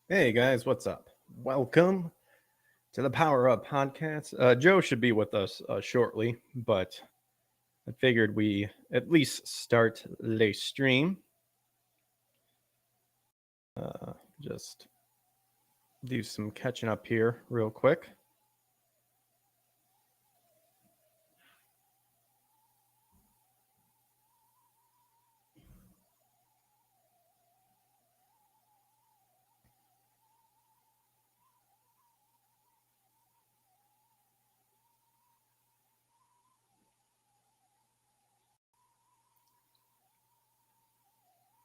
Hey guys, what's up? Welcome to the Power Up podcast. Joe should be with us shortly, but I figured we at least start the stream. Just do some catching up here real quick.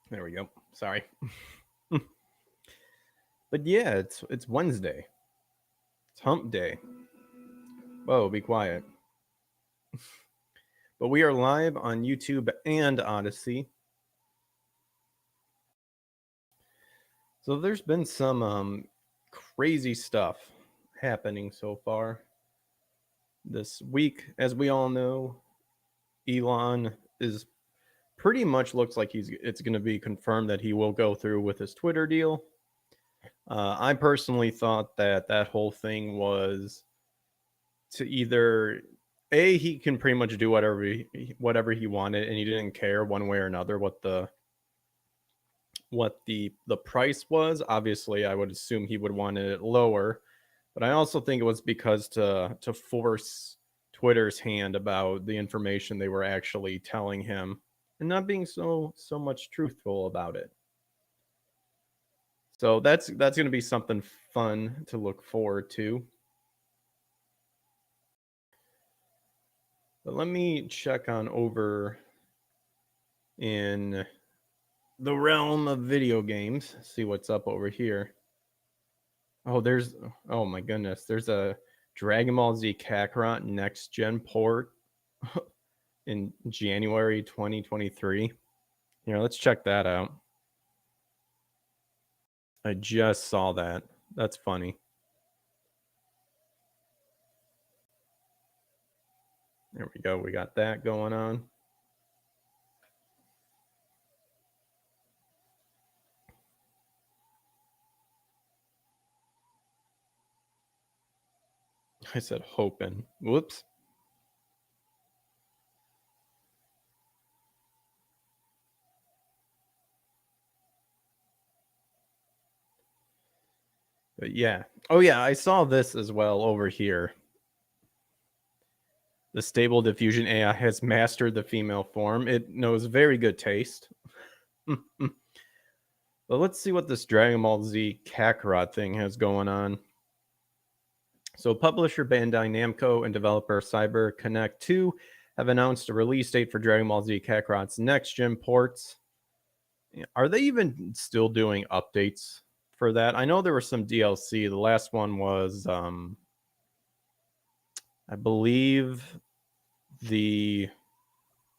There we go. Sorry. But yeah, it's Wednesday. It's hump day. Whoa, be quiet. But we are live on YouTube and Odyssey. So there's been some crazy stuff happening so far this week. As we all know, Elon is pretty much looks like it's going to be confirmed that he will go through with his Twitter deal. I personally thought that whole thing was to either he can pretty much do whatever he wanted, and he didn't care one way or another what the price was. Obviously, I would assume he would want it lower, but I also think it was because to force Twitter's hand about the information they were actually telling him and not being so much truthful about it. So that's going to be something fun to look forward to. But let me check on over in the realm of video games, see what's up over here. Oh my goodness, there's a Dragon Ball Z Kakarot next gen port in January 2023. Here, let's check that out. I just saw that. That's funny. There we go. We got that going on. I said hoping. Whoops. But yeah. Oh yeah, I saw this as well over here. The Stable Diffusion AI has mastered the female form. It knows very good taste. But let's see what this Dragon Ball Z Kakarot thing has going on. So, publisher Bandai Namco and developer CyberConnect 2 have announced a release date for Dragon Ball Z Kakarot's next gen ports. Are they even still doing updates for that? I know there was some DLC. The last one was, I believe, the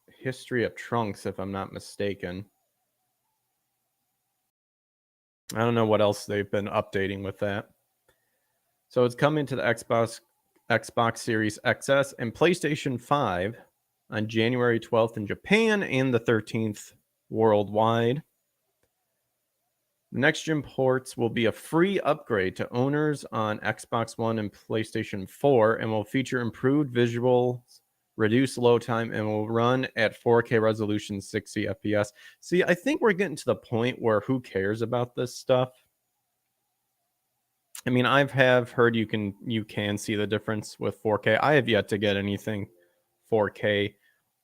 History of Trunks, if I'm not mistaken. I don't know what else they've been updating with that. So it's coming to the Xbox Series XS and PlayStation 5 on January 12th in Japan and the 13th worldwide. The next gen ports will be a free upgrade to owners on Xbox One and PlayStation 4 and will feature improved visuals, reduced load time, and will run at 4K resolution, 60 FPS. See, I think we're getting to the point where who cares about this stuff? I mean, I have heard you can see the difference with 4K. I have yet to get anything 4K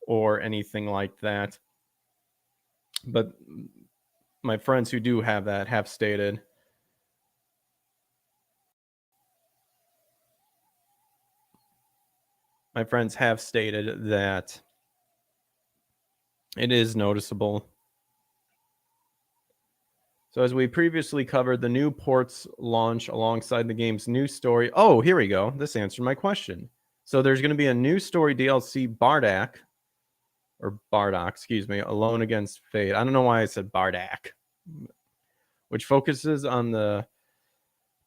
or anything like that. But my friends who do have that have stated that it is noticeable. So as we previously covered, the new ports launch alongside the game's new story. Oh, here we go. This answered my question. So there's going to be a new story DLC, Bardock, excuse me, Alone Against Fate. I don't know why I said Bardock, which focuses on the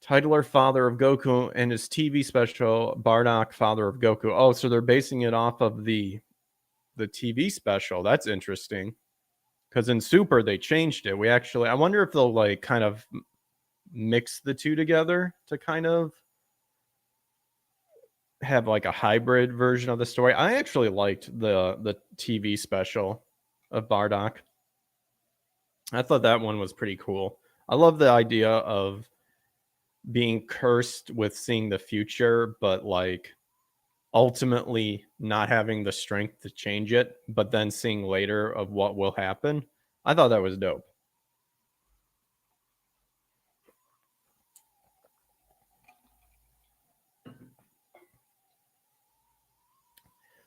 titular father of Goku and his TV special, Bardock, Father of Goku. Oh, so they're basing it off of the TV special. That's interesting. Because in Super, they changed it. I wonder if they'll like kind of mix the two together to kind of have like a hybrid version of the story. I actually liked the TV special of Bardock. I thought that one was pretty cool. I love the idea of being cursed with seeing the future, but like ultimately not having the strength to change it, but then seeing later of what will happen. I thought that was dope.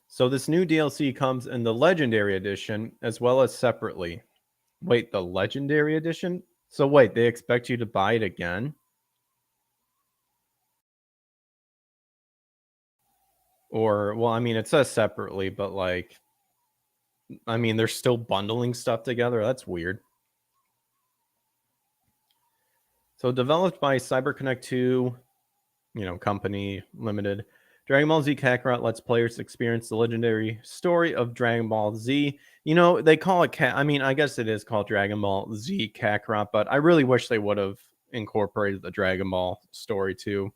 So this new DLC comes in the Legendary Edition as well as separately. Wait, the Legendary Edition? So wait, they expect you to buy it again? Or, well, I mean, it says separately, but like, I mean, they're still bundling stuff together. That's weird. So developed by CyberConnect 2, company limited. Dragon Ball Z Kakarot lets players experience the legendary story of Dragon Ball Z. They call it I mean, I guess it is called Dragon Ball Z Kakarot, but I really wish they would have incorporated the Dragon Ball story too.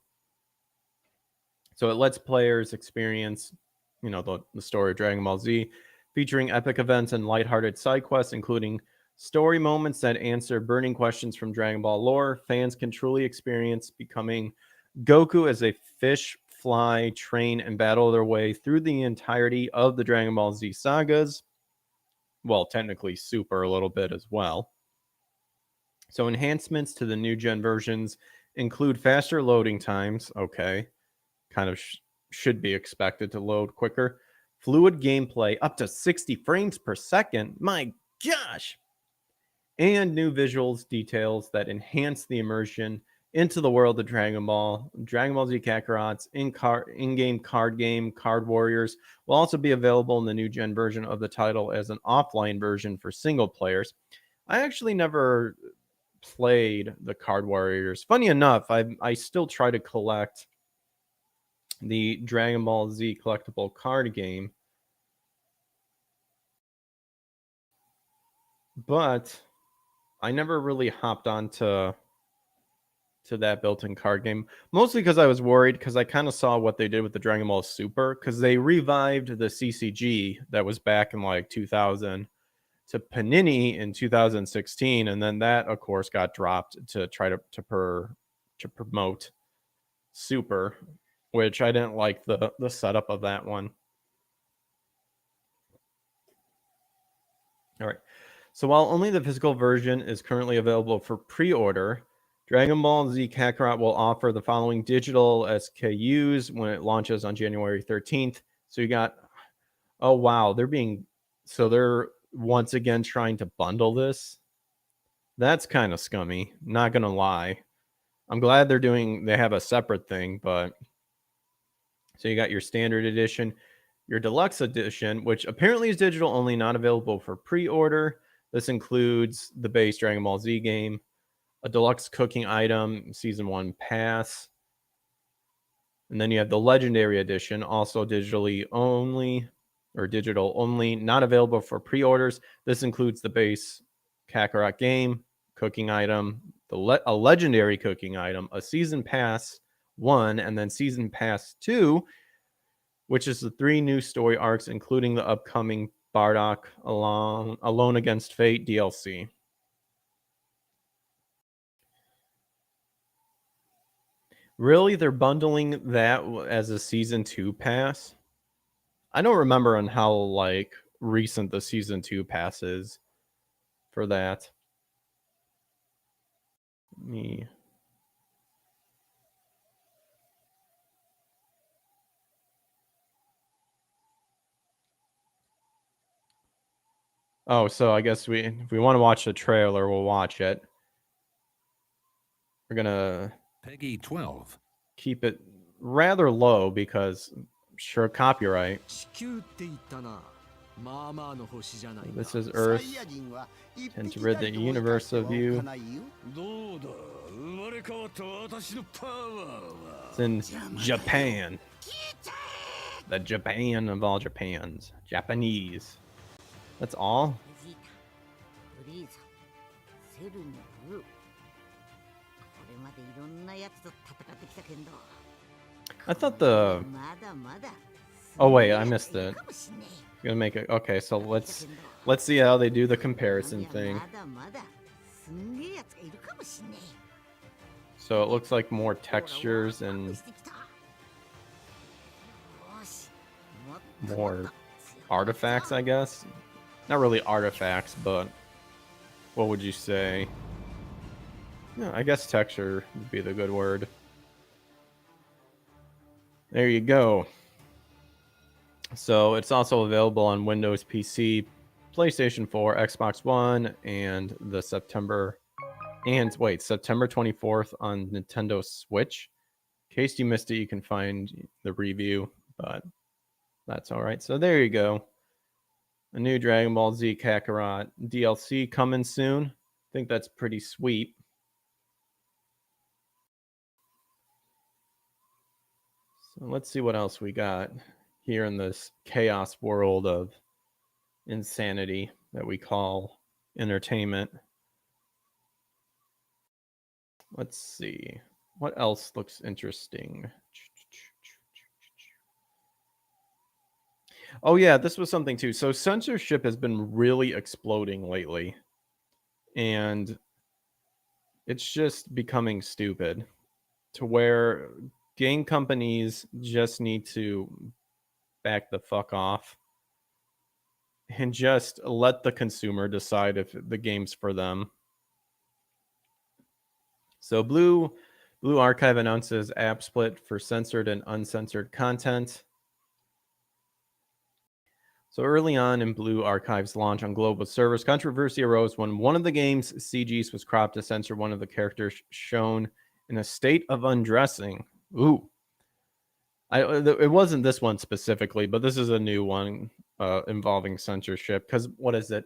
So it lets players experience, the story of Dragon Ball Z, featuring epic events and lighthearted side quests, including story moments that answer burning questions from Dragon Ball lore. Fans can truly experience becoming Goku as a fish, fly, train, and battle their way through the entirety of the Dragon Ball Z sagas. Well, technically Super a little bit as well. So enhancements to the new gen versions include faster loading times. Okay. Kind of should be expected to load quicker. Fluid gameplay up to 60 frames per second. My gosh. And new visuals details that enhance the immersion into the world of Dragon Ball. Dragon Ball Z Kakarot's in-game card game, Card Warriors, will also be available in the new gen version of the title as an offline version for single players. I actually never played the Card Warriors. Funny enough, I still try to collect the Dragon Ball Z collectible card game, but I never really hopped onto that built-in card game, mostly because I was worried because I kind of saw what they did with the Dragon Ball Super, because they revived the CCG that was back in like 2000 to Panini in 2016, and then that of course got dropped to try to promote Super, which I didn't like the setup of that one. All right. So while only the physical version is currently available for pre-order, Dragon Ball Z Kakarot will offer the following digital SKUs when it launches on January 13th. So you got, oh wow, they're once again trying to bundle this. That's kind of scummy, not gonna lie. I'm glad they have a separate thing, but so you got your standard edition, your deluxe edition, which apparently is digital only, not available for pre-order. This includes the base Dragon Ball Z game, a deluxe cooking item, season 1 pass, and then you have the legendary edition, also digitally only or digital only, not available for pre-orders. This includes the base Kakarot game, cooking item, a legendary cooking item, a season pass 1, and then season pass 2, which is the 3 new story arcs, including the upcoming Bardock Alone Against Fate DLC. Really, they're bundling that as a season 2 pass? I don't remember on how like recent the season 2 pass is for that. Me. Oh, so I guess if we want to watch the trailer, we'll watch it. We're gonna Peggy 12. keep it rather low because sure copyright. This is Earth. Tend to rid the universe of you. It's in Japan. The Japan of all Japans. Japanese. That's all? I thought the... Oh wait, I missed it. Gonna make it... Okay, so let's see how they do the comparison thing. So it looks like more textures and more artifacts, I guess. Not really artifacts, but what would you say? Yeah, I guess texture would be the good word. There you go. So it's also available on Windows PC, PlayStation 4, Xbox One, and the September 24th on Nintendo Switch. In case you missed it, you can find the review, but that's all right. So there you go. A new Dragon Ball Z Kakarot DLC coming soon. I think that's pretty sweet. So let's see what else we got here in this chaos world of insanity that we call entertainment. Let's see. What else looks interesting? Oh yeah, this was something too. So censorship has been really exploding lately. And it's just becoming stupid to where game companies just need to back the fuck off and just let the consumer decide if the game's for them. So Blue Archive announces app split for censored and uncensored content. So early on in Blue Archive's launch on global servers, controversy arose when one of the game's CGs was cropped to censor one of the characters shown in a state of undressing. Ooh. It wasn't this one specifically, but this is a new one involving censorship. Because what is it?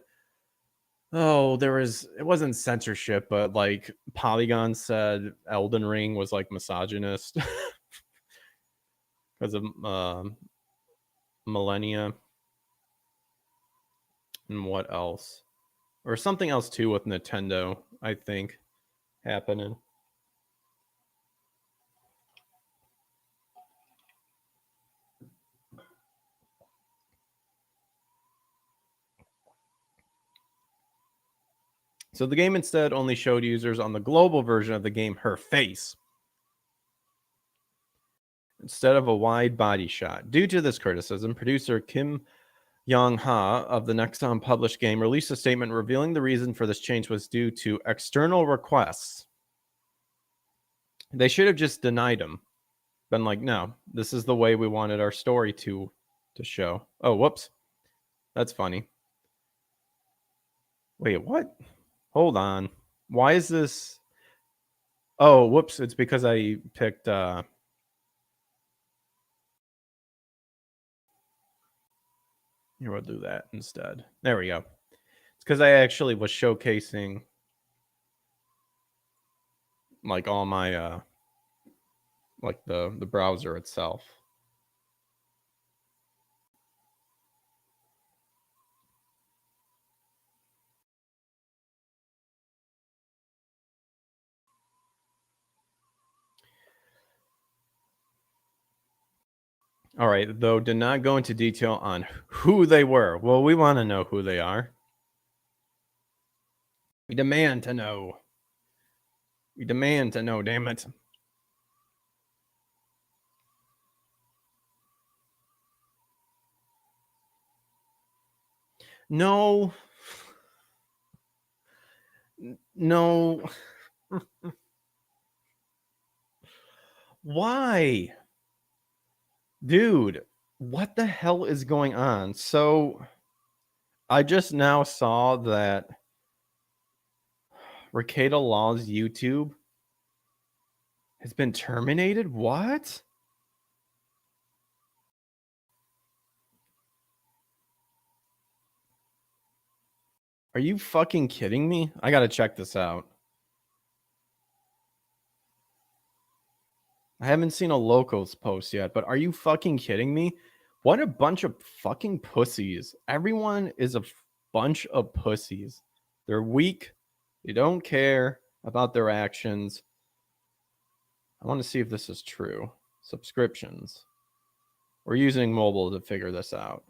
Oh, it wasn't censorship, but like Polygon said Elden Ring was like misogynist because of millennia. And what else? Or something else too with Nintendo, I think, happening. So the game instead only showed users on the global version of the game her face instead of a wide body shot. Due to this criticism, producer Kim Young-ha of the next unpublished game released a statement revealing the reason for this change was due to external requests. They should have just denied him. Been like, no, this is the way we wanted our story to show. Oh, whoops. That's funny. Wait, what? Hold on. Why is this? Oh, whoops. It's because I picked here, we'll do that instead. There we go. It's because I actually was showcasing like all my like the browser itself. All right, though did not go into detail on who they were. Well, we want to know who they are. We demand to know. We demand to know, damn it. No. No. Why? Dude, what the hell is going on? So I just now saw that Rekieta Law's YouTube has been terminated. What? Are you fucking kidding me? I gotta check this out. I haven't seen a locals post yet, but are you fucking kidding me? What a bunch of fucking pussies. Everyone is a bunch of pussies. They're weak. They don't care about their actions. I want to see if this is true. Subscriptions. We're using mobile to figure this out.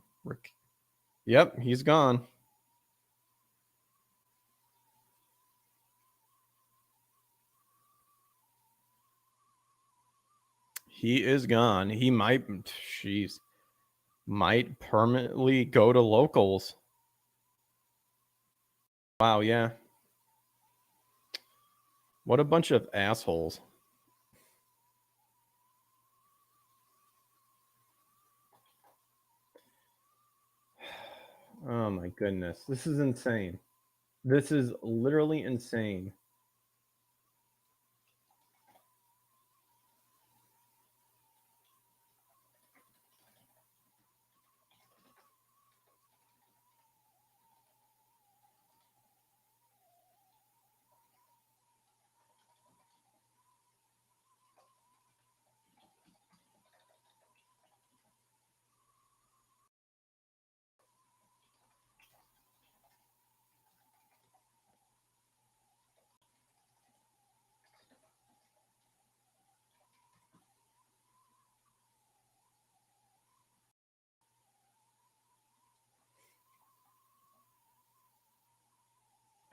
Yep, he's gone. He is gone. He might, might permanently go to locals. Wow, yeah. What a bunch of assholes. Oh my goodness. This is insane. This is literally insane.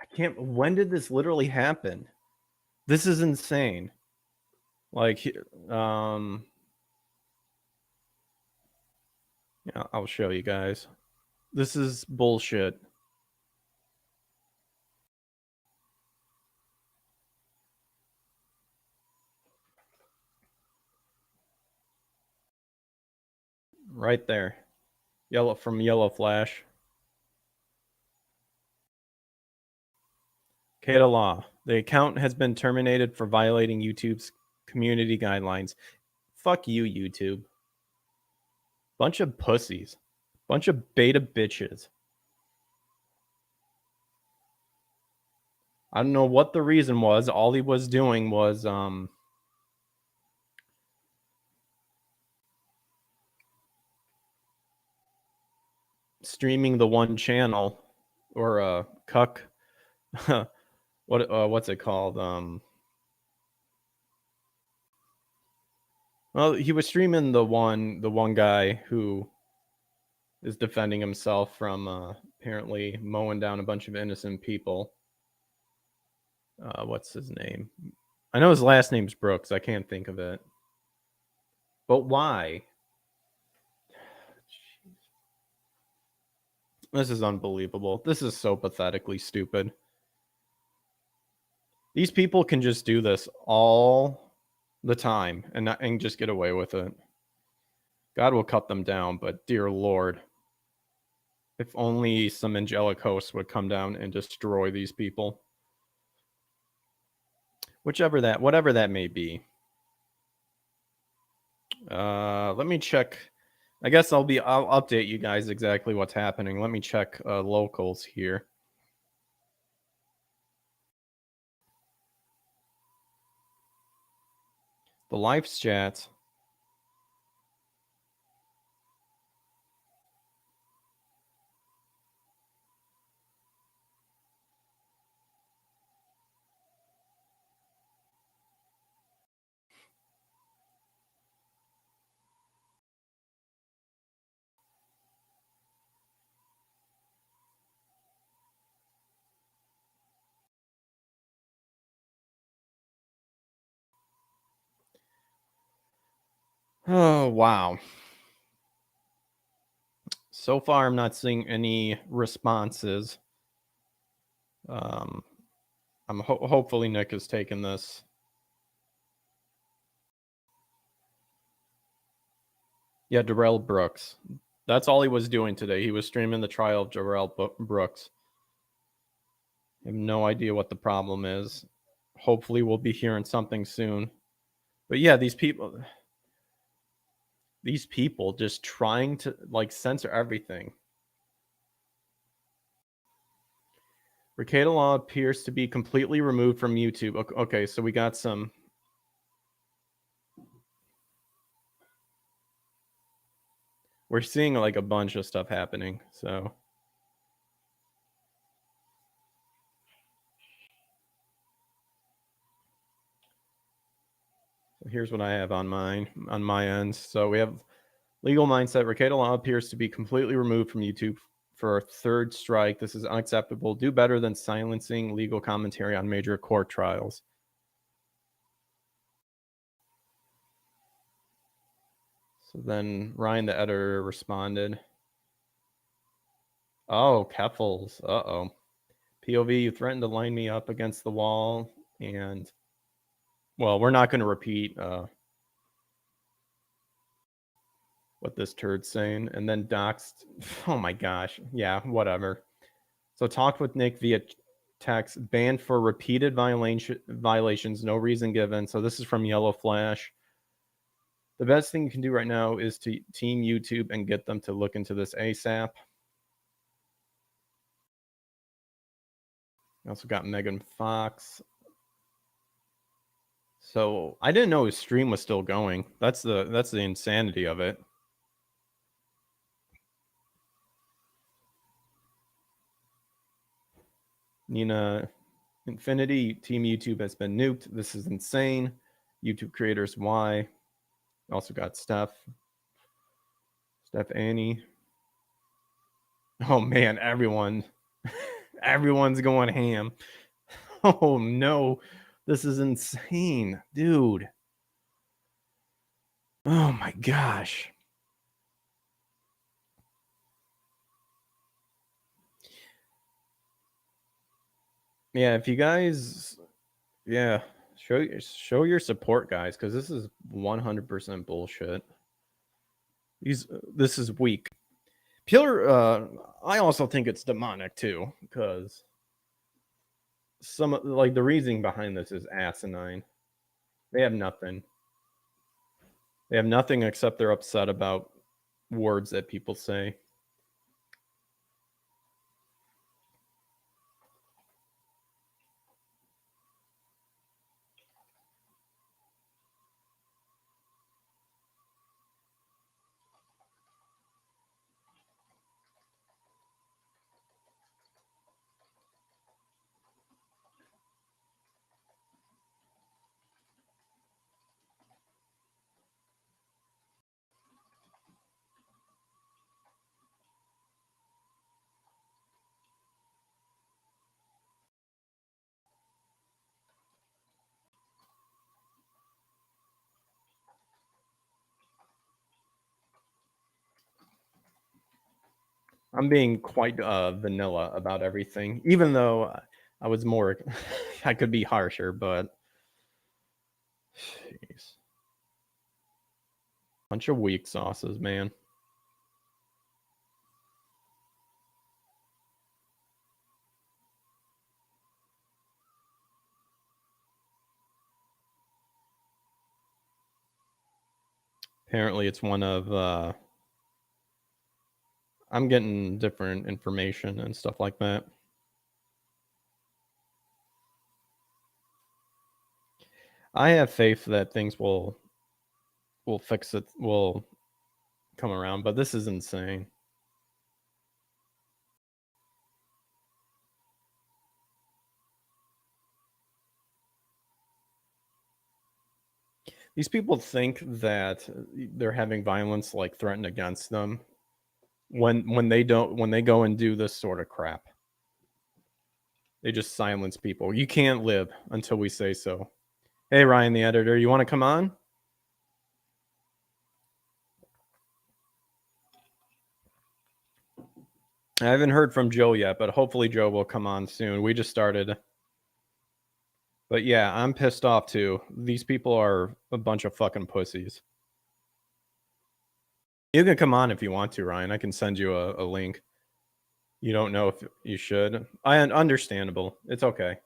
I can't. When did this literally happen? This is insane. Like, yeah, I'll show you guys. This is bullshit. Right there. Yellow from Yellow Flash. Kata Law. The account has been terminated for violating YouTube's community guidelines. Fuck you, YouTube. Bunch of pussies. Bunch of beta bitches. I don't know what the reason was. All he was doing was streaming the one channel, or cuck. What's it called? Well, he was streaming the one guy who is defending himself from apparently mowing down a bunch of innocent people. What's his name? I know his last name's Brooks. I can't think of it. But why? This is unbelievable. This is so pathetically stupid. These people can just do this all the time and just get away with it. God will cut them down, but dear Lord, if only some angelic hosts would come down and destroy these people. Whatever that may be. Let me check. I guess I'll update you guys exactly what's happening. Let me check locals here. The live chat. Oh, wow. So far, I'm not seeing any responses. Hopefully Nick has taken this. Yeah, Darrell Brooks. That's all he was doing today. He was streaming the trial of Darrell Brooks. I have no idea what the problem is. Hopefully, we'll be hearing something soon. But yeah, these people just trying to like censor everything. Ricada Law appears to be completely removed from YouTube. Okay, so we got some. We're seeing like a bunch of stuff happening. So here's what I have on my end. So we have legal mindset. Ricada Law appears to be completely removed from YouTube for a third strike. This is unacceptable. Do better than silencing legal commentary on major court trials. So then Ryan, the editor, responded. Oh, Keffels. Uh-oh. POV, you threatened to line me up against the wall. And, well, we're not going to repeat what this turd's saying. And then doxed. Oh, my gosh. Yeah, whatever. So talked with Nick via text, banned for repeated violations, no reason given. So this is from Yellow Flash. The best thing you can do right now is to team YouTube and get them to look into this ASAP. We also got Megan Fox. So I didn't know his stream was still going. That's the insanity of it. Nina Infinity, Team YouTube has been nuked. This is insane. YouTube creators, why? Also got Steph Annie. Oh man, everyone's going ham. Oh no, this is insane, dude. Oh my gosh. Yeah, if you guys, yeah, show your support, guys, because this is 100% bullshit. This is weak. Pure. I also think it's demonic too, because the reasoning behind this is asinine. They have nothing. They have nothing except they're upset about words that people say. I'm being quite vanilla about everything, even though I was more. I could be harsher, but jeez. Bunch of weak sauces, man. Apparently, it's one of. I'm getting different information and stuff like that. I have faith that things will fix it, will come around, but this is insane. These people think that they're having violence like threatened against them when they go and do this sort of crap. They just silence people. You can't live until we say so. Hey, Ryan, the editor, you want to come on? I haven't heard from Joe yet, but hopefully Joe will come on soon. We just started. But yeah, I'm pissed off too. These people are a bunch of fucking pussies. You can come on if you want to, Ryan. I can send you a link. You don't know if you should. Understandable. It's okay.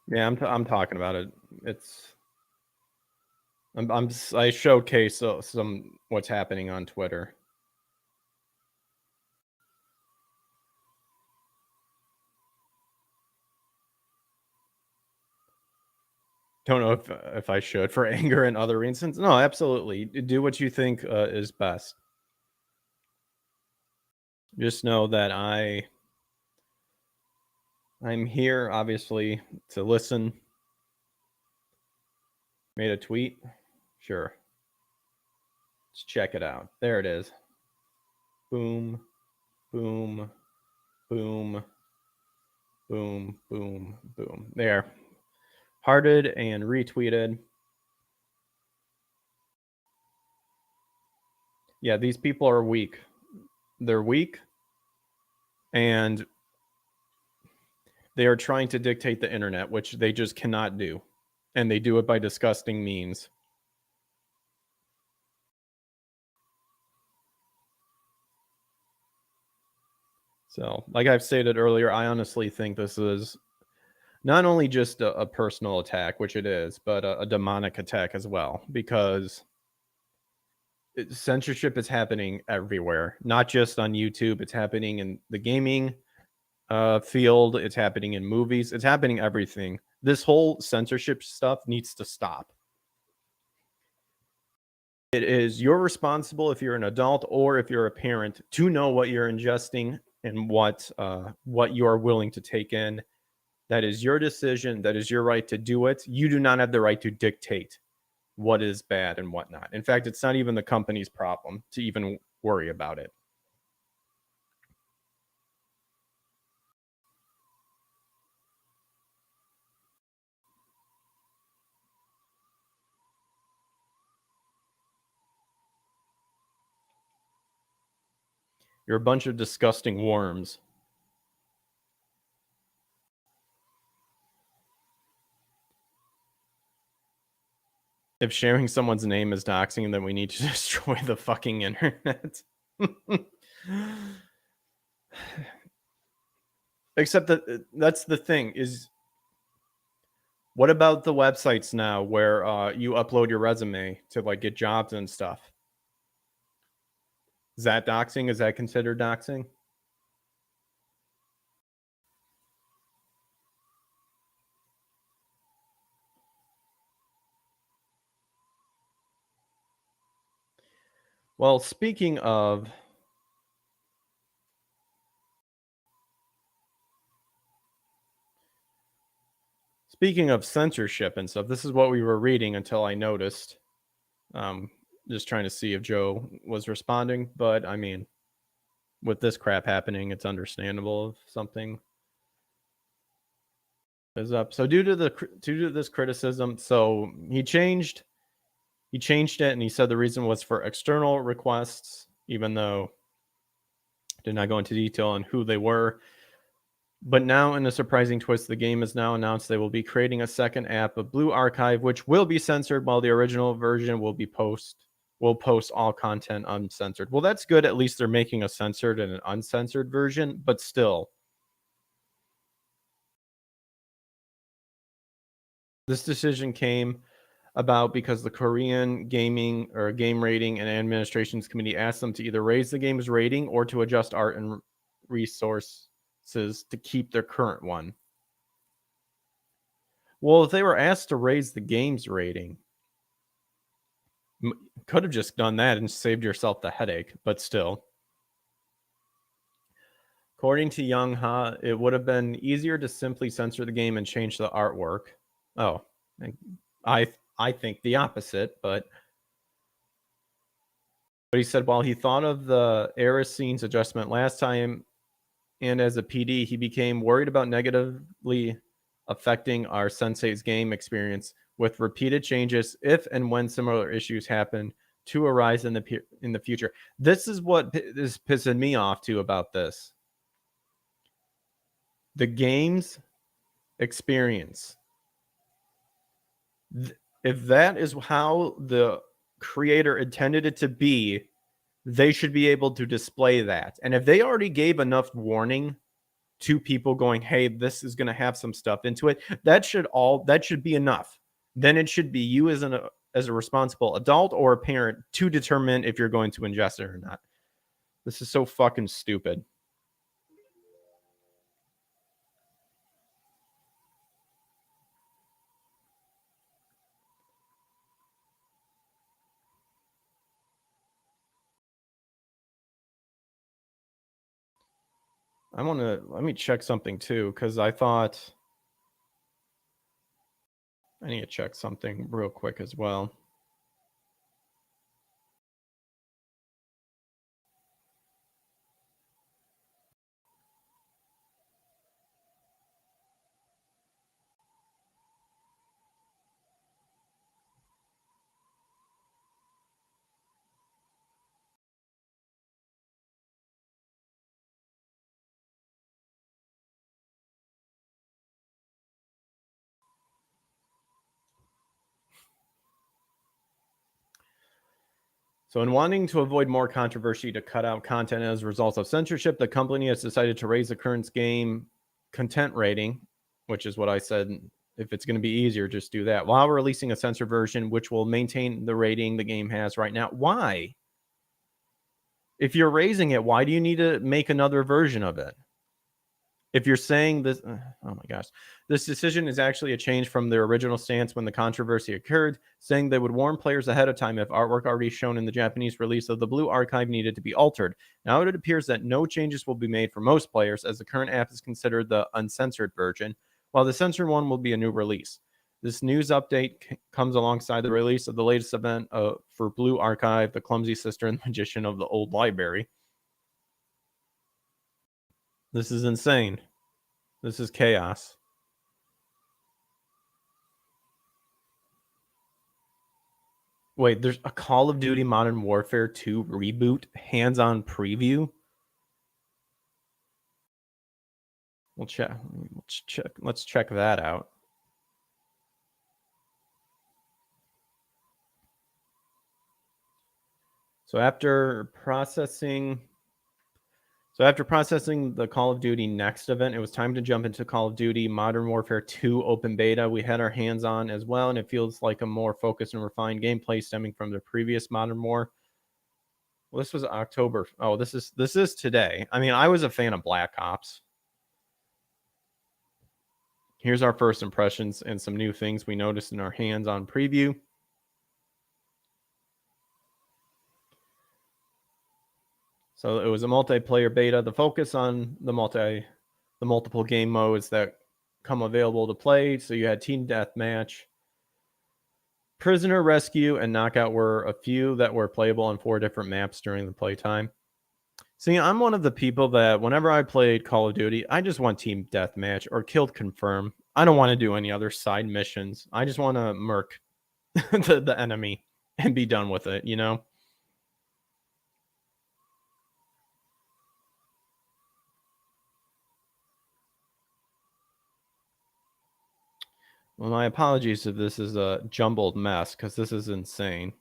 Yeah, I'm talking about it. I showcase some what's happening on Twitter. Don't know if I should for anger and other reasons. No, absolutely. Do what you think is best. Just know that I'm here, obviously, to listen. Made a tweet? Sure. Let's check it out. There it is. Boom, boom, boom, boom, boom, boom. There. Hearted and retweeted. Yeah, these people are weak. They're weak, and they are trying to dictate the internet, which they just cannot do. And they do it by disgusting means. So, like I've stated earlier, I honestly think this is not only just a personal attack, which it is, but a demonic attack as well, because censorship is happening everywhere, not just on YouTube. It's happening in the gaming field. It's happening in movies. It's happening everything. This whole censorship stuff needs to stop. It is you're responsible if you're an adult or if you're a parent to know what you're ingesting and what you are willing to take in. That is your decision. That is your right to do it. You do not have the right to dictate what is bad and whatnot. In fact, it's not even the company's problem to even worry about it. You're a bunch of disgusting worms. If sharing someone's name is doxing, then we need to destroy the fucking internet. Except that that's the thing is what about the websites now where you upload your resume to like get jobs and stuff? Is that doxing? Is that considered doxing? Well, speaking of censorship and stuff, this is what we were reading until I noticed. Um, just trying to see if Joe was responding, but I mean, with this crap happening, it's understandable if something is up. So due to this criticism, so he changed it, and he said the reason was for external requests, even though did not go into detail on who they were. But now, in a surprising twist, the game has now announced they will be creating a second app, a Blue Archive, which will be censored, while the original version will post all content uncensored. Well, that's good. At least they're making a censored and an uncensored version, but still, this decision came about because the Korean Gaming or Game Rating and Administrations Committee asked them to either raise the game's rating or to adjust art and resources to keep their current one. Well, if they were asked to raise the game's rating, could have just done that and saved yourself the headache, but still. According to Young Ha, it would have been easier to simply censor the game and change the artwork. Oh, I I think the opposite, but he said while he thought of the era scenes adjustment last time, and as a PD, he became worried about negatively affecting our Sensei's game experience with repeated changes if and when similar issues happen to arise in the future. This is what is pissing me off too about this. The game's experience. If that is how the creator intended it to be, they should be able to display that. And if they already gave enough warning to people going, hey, this is going to have some stuff into it, that should be enough. Then it should be you as a responsible adult or a parent to determine if you're going to ingest it or not. This is so fucking stupid. let me check something too, because I thought I need to check something real quick as well. So, in wanting to avoid more controversy to cut out content as a result of censorship, the company has decided to raise the current game content rating, which is what I said. If it's going to be easier, just do that while releasing a censored version, which will maintain the rating the game has right now. Why? If you're raising it, why do you need to make another version of it? If you're saying this, oh my gosh, this decision is actually a change from their original stance when the controversy occurred, saying they would warn players ahead of time if artwork already shown in the Japanese release of the Blue Archive needed to be altered. Now it appears that no changes will be made for most players, as the current app is considered the uncensored version, while the censored one will be a new release. This news update comes alongside the release of the latest event for Blue Archive, the clumsy sister and magician of the old library. This is insane. This is chaos. Wait, there's a Call of Duty Modern Warfare 2 reboot hands-on preview? We'll check. Let's check that out. So after processing the Call of Duty Next event, it was time to jump into Call of Duty Modern Warfare 2 open beta. We had our hands on as well, and it feels like a more focused and refined gameplay stemming from the previous Modern War. Well, this was October. Oh, this is today. I mean, I was a fan of Black Ops. Here's our first impressions and some new things we noticed in our hands-on preview. So it was a multiplayer beta. The focus on the multiple game modes that come available to play. So you had team deathmatch, prisoner rescue, and knockout were a few that were playable on 4 different maps during the playtime. See, I'm one of the people that whenever I played Call of Duty, I just want team deathmatch or killed confirm. I don't want to do any other side missions. I just want to murk the enemy and be done with it, you know? Well, my apologies if this is a jumbled mess, because this is insane.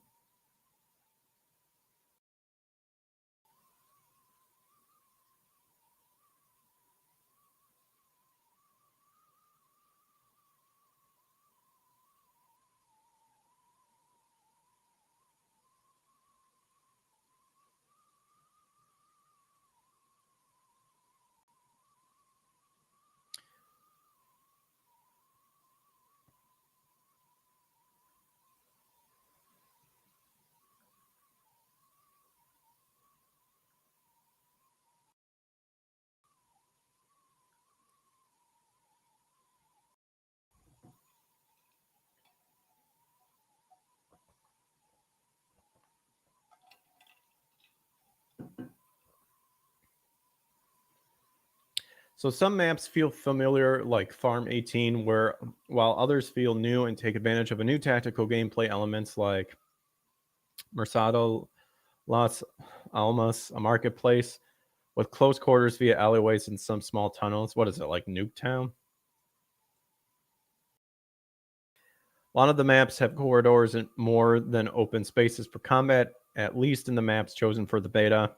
So some maps feel familiar, like Farm 18, while others feel new and take advantage of a new tactical gameplay elements like Mercado Las Almas, a marketplace with close quarters via alleyways and some small tunnels. What is it, like Nuketown? A lot of the maps have corridors and more than open spaces for combat, at least in the maps chosen for the beta.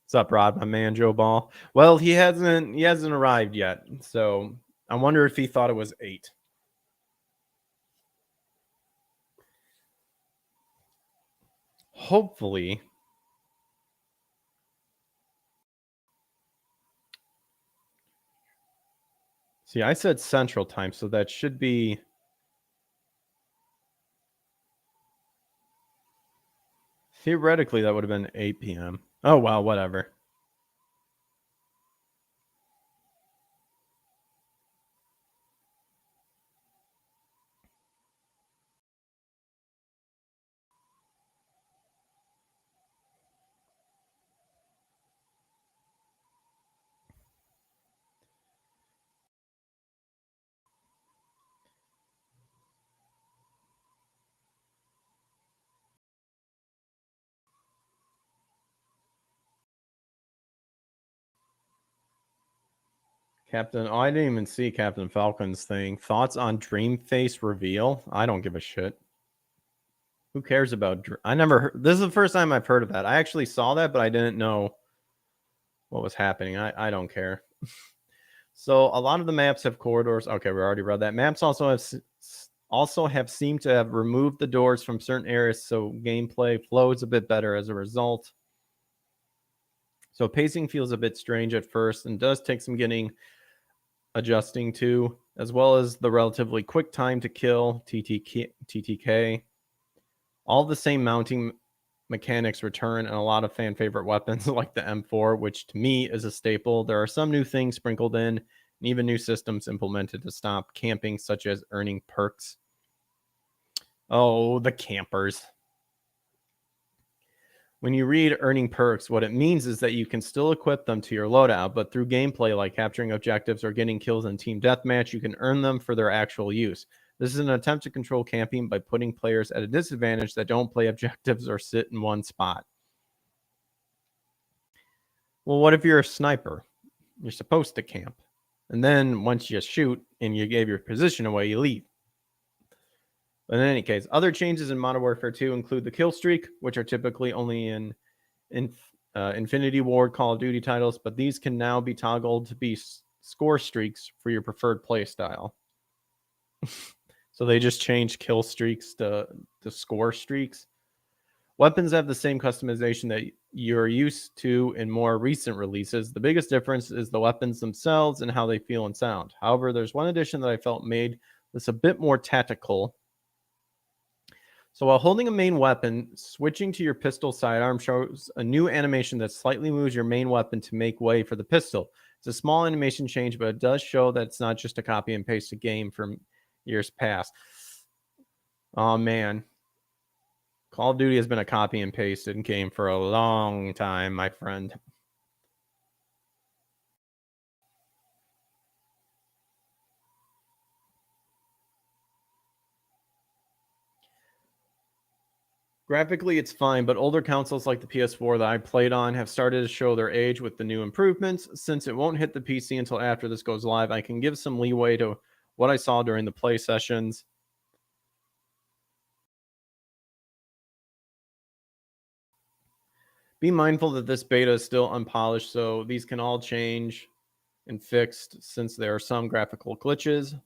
What's up, Rod, my man, Joe Ball? Well, he hasn't arrived yet, so I wonder if he thought it was 8. Hopefully. See, I said Central Time, so that should be. Theoretically, that would have been 8 p.m. Oh, wow, whatever. Captain, oh, I didn't even see Captain Falcon's thing. Thoughts on Dream Face reveal? I don't give a shit. Who cares about? I never heard. This is the first time I've heard of that. I actually saw that, but I didn't know what was happening. I don't care. So a lot of the maps have corridors. Okay, we already read that. Maps also have seemed to have removed the doors from certain areas, so gameplay flows a bit better as a result. So pacing feels a bit strange at first and does take some getting adjusting to, as well as the relatively quick time to kill TTK. All the same mounting mechanics return and a lot of fan favorite weapons like the M4, which to me is a staple. There are some new things sprinkled in and even new systems implemented to stop camping, such as earning perks. Oh, the campers. When you read earning perks, what it means is that you can still equip them to your loadout, but through gameplay like capturing objectives or getting kills in team deathmatch, you can earn them for their actual use. This is an attempt to control camping by putting players at a disadvantage that don't play objectives or sit in one spot. Well, what if you're a sniper? You're supposed to camp. And then once you shoot and you gave your position away, you leave. But in any case, other changes in Modern Warfare 2 include the kill streak, which are typically only in Infinity Ward Call of Duty titles, but these can now be toggled to be score streaks for your preferred play style. So they just changed kill streaks to score streaks. Weapons have the same customization that you're used to in more recent releases. The biggest difference is the weapons themselves and how they feel and sound. However, there's one addition that I felt made this a bit more tactical. So while holding a main weapon, switching to your pistol sidearm shows a new animation that slightly moves your main weapon to make way for the pistol. It's a small animation change, but it does show that it's not just a copy and paste a game from years past. Oh, man. Call of Duty has been a copy and pasted game for a long time, my friend. Graphically, it's fine, but older consoles like the PS4 that I played on have started to show their age with the new improvements. Since it won't hit the PC until after this goes live, I can give some leeway to what I saw during the play sessions. Be mindful that this beta is still unpolished, so these can all change and fixed since there are some graphical glitches.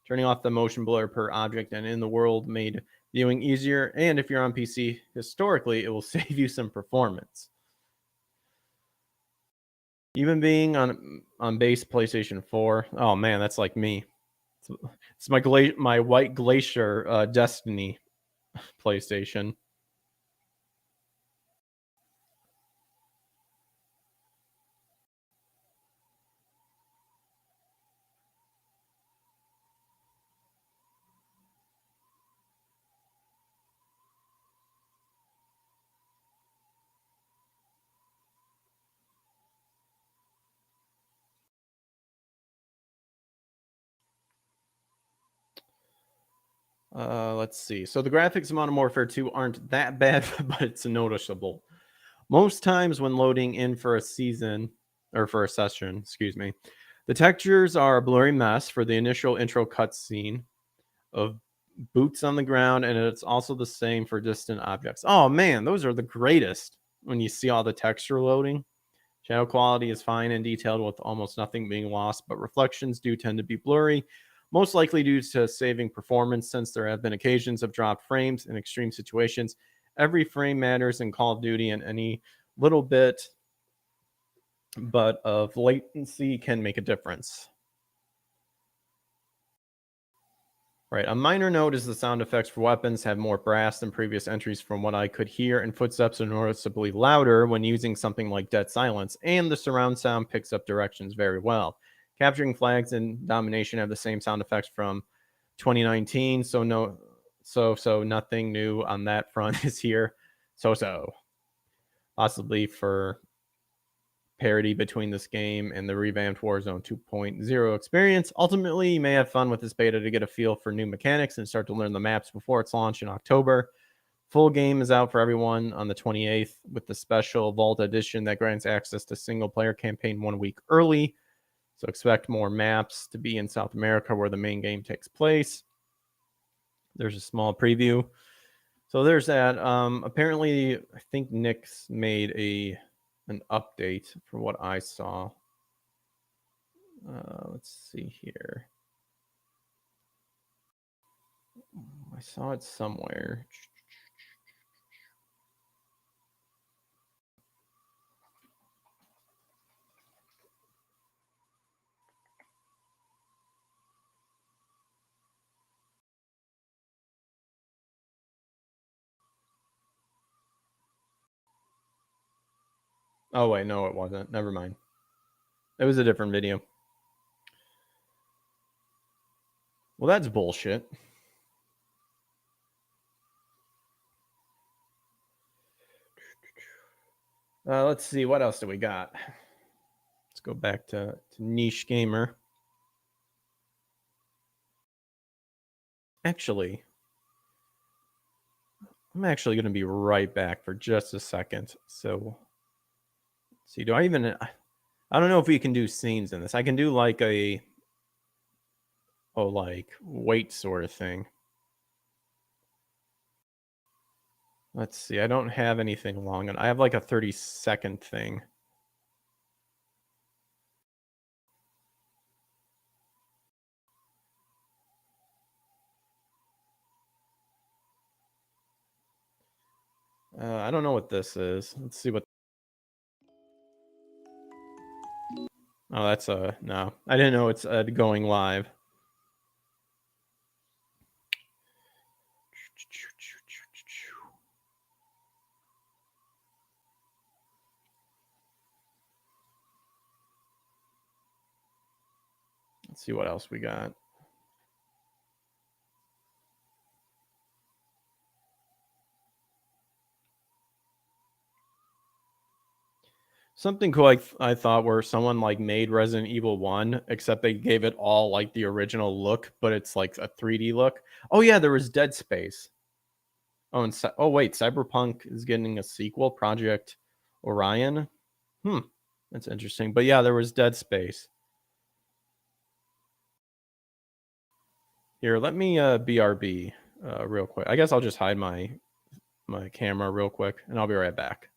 Turning off the motion blur per object and in the world made viewing easier, and if you're on PC, historically, it will save you some performance. Even being on base PlayStation 4, oh man, that's like me. It's my White Glacier Destiny PlayStation. Let's see. So the graphics in Modern Warfare 2 aren't that bad, but it's noticeable. Most times when loading in for a session, the textures are a blurry mess for the initial intro cutscene of boots on the ground, and it's also the same for distant objects. Oh man, those are the greatest when you see all the texture loading. Shadow quality is fine and detailed with almost nothing being lost, but reflections do tend to be blurry, most likely due to saving performance since there have been occasions of dropped frames in extreme situations. Every frame matters in Call of Duty, and any little bit but of latency can make a difference. Right. A minor note is the sound effects for weapons have more brass than previous entries from what I could hear, and footsteps are noticeably louder when using something like Dead Silence, and the surround sound picks up directions very well. Capturing flags and domination have the same sound effects from 2019, so nothing new on that front is here. So possibly for parity between this game and the revamped Warzone 2.0 experience. Ultimately, you may have fun with this beta to get a feel for new mechanics and start to learn the maps before its launch in October. Full game is out for everyone on the 28th with the special Vault Edition that grants access to single-player campaign 1 week early. So expect more maps to be in South America where the main game takes place. There's a small preview. So there's that. Apparently, I think Nick's made an update from what I saw. Let's see here. I saw it somewhere. Oh, wait, no, it wasn't. Never mind. It was a different video. Well, that's bullshit. Let's see. What else do we got? Let's go back to Niche Gamer. Actually, I'm actually going to be right back for just a second. So, let's see. I don't know if we can do scenes in this. I can do like like wait sort of thing. Let's see. I don't have anything long. I have like a 30-second thing. I don't know what this is. Let's see what. Oh, that's no. I didn't know it's going live. Let's see what else we got. Something cool I thought where someone like made Resident Evil 1, except they gave it all like the original look, but it's like a 3D look. Oh yeah, there was Dead Space. Oh, and wait, Cyberpunk is getting a sequel, Project Orion. That's interesting. But yeah, there was Dead Space. Here, let me BRB real quick. I guess I'll just hide my camera real quick, and I'll be right back.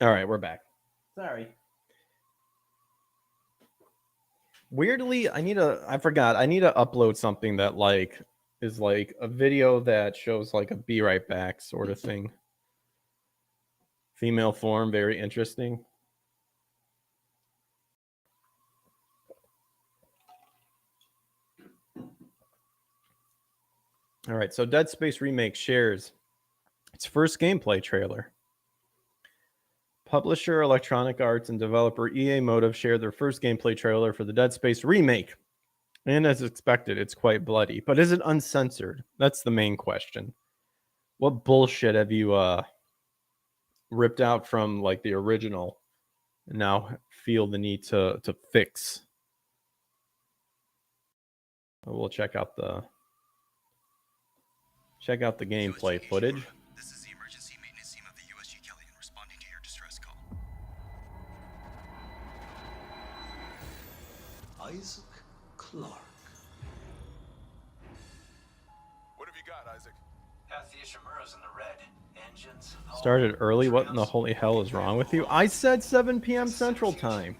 All right, we're back. Sorry. Weirdly, I forgot. I need to upload something that like is like a video that shows like a be right back sort of thing. Female form, very interesting. All right, so Dead Space Remake shares its first gameplay trailer. Publisher Electronic Arts and developer EA Motive shared their first gameplay trailer for the Dead Space Remake. And as expected, it's quite bloody. But is it uncensored? That's the main question. What bullshit have you ripped out from like the original and now feel the need to fix? We'll check out the gameplay footage. This is the emergency maintenance team of the USG Kellyan responding to your distress call. Isaac Clarke. What have you got, Isaac? Half the Ishimura's in the red. Engines. Started early. What in the holy hell is wrong with you? I said 7 p.m. Central Time.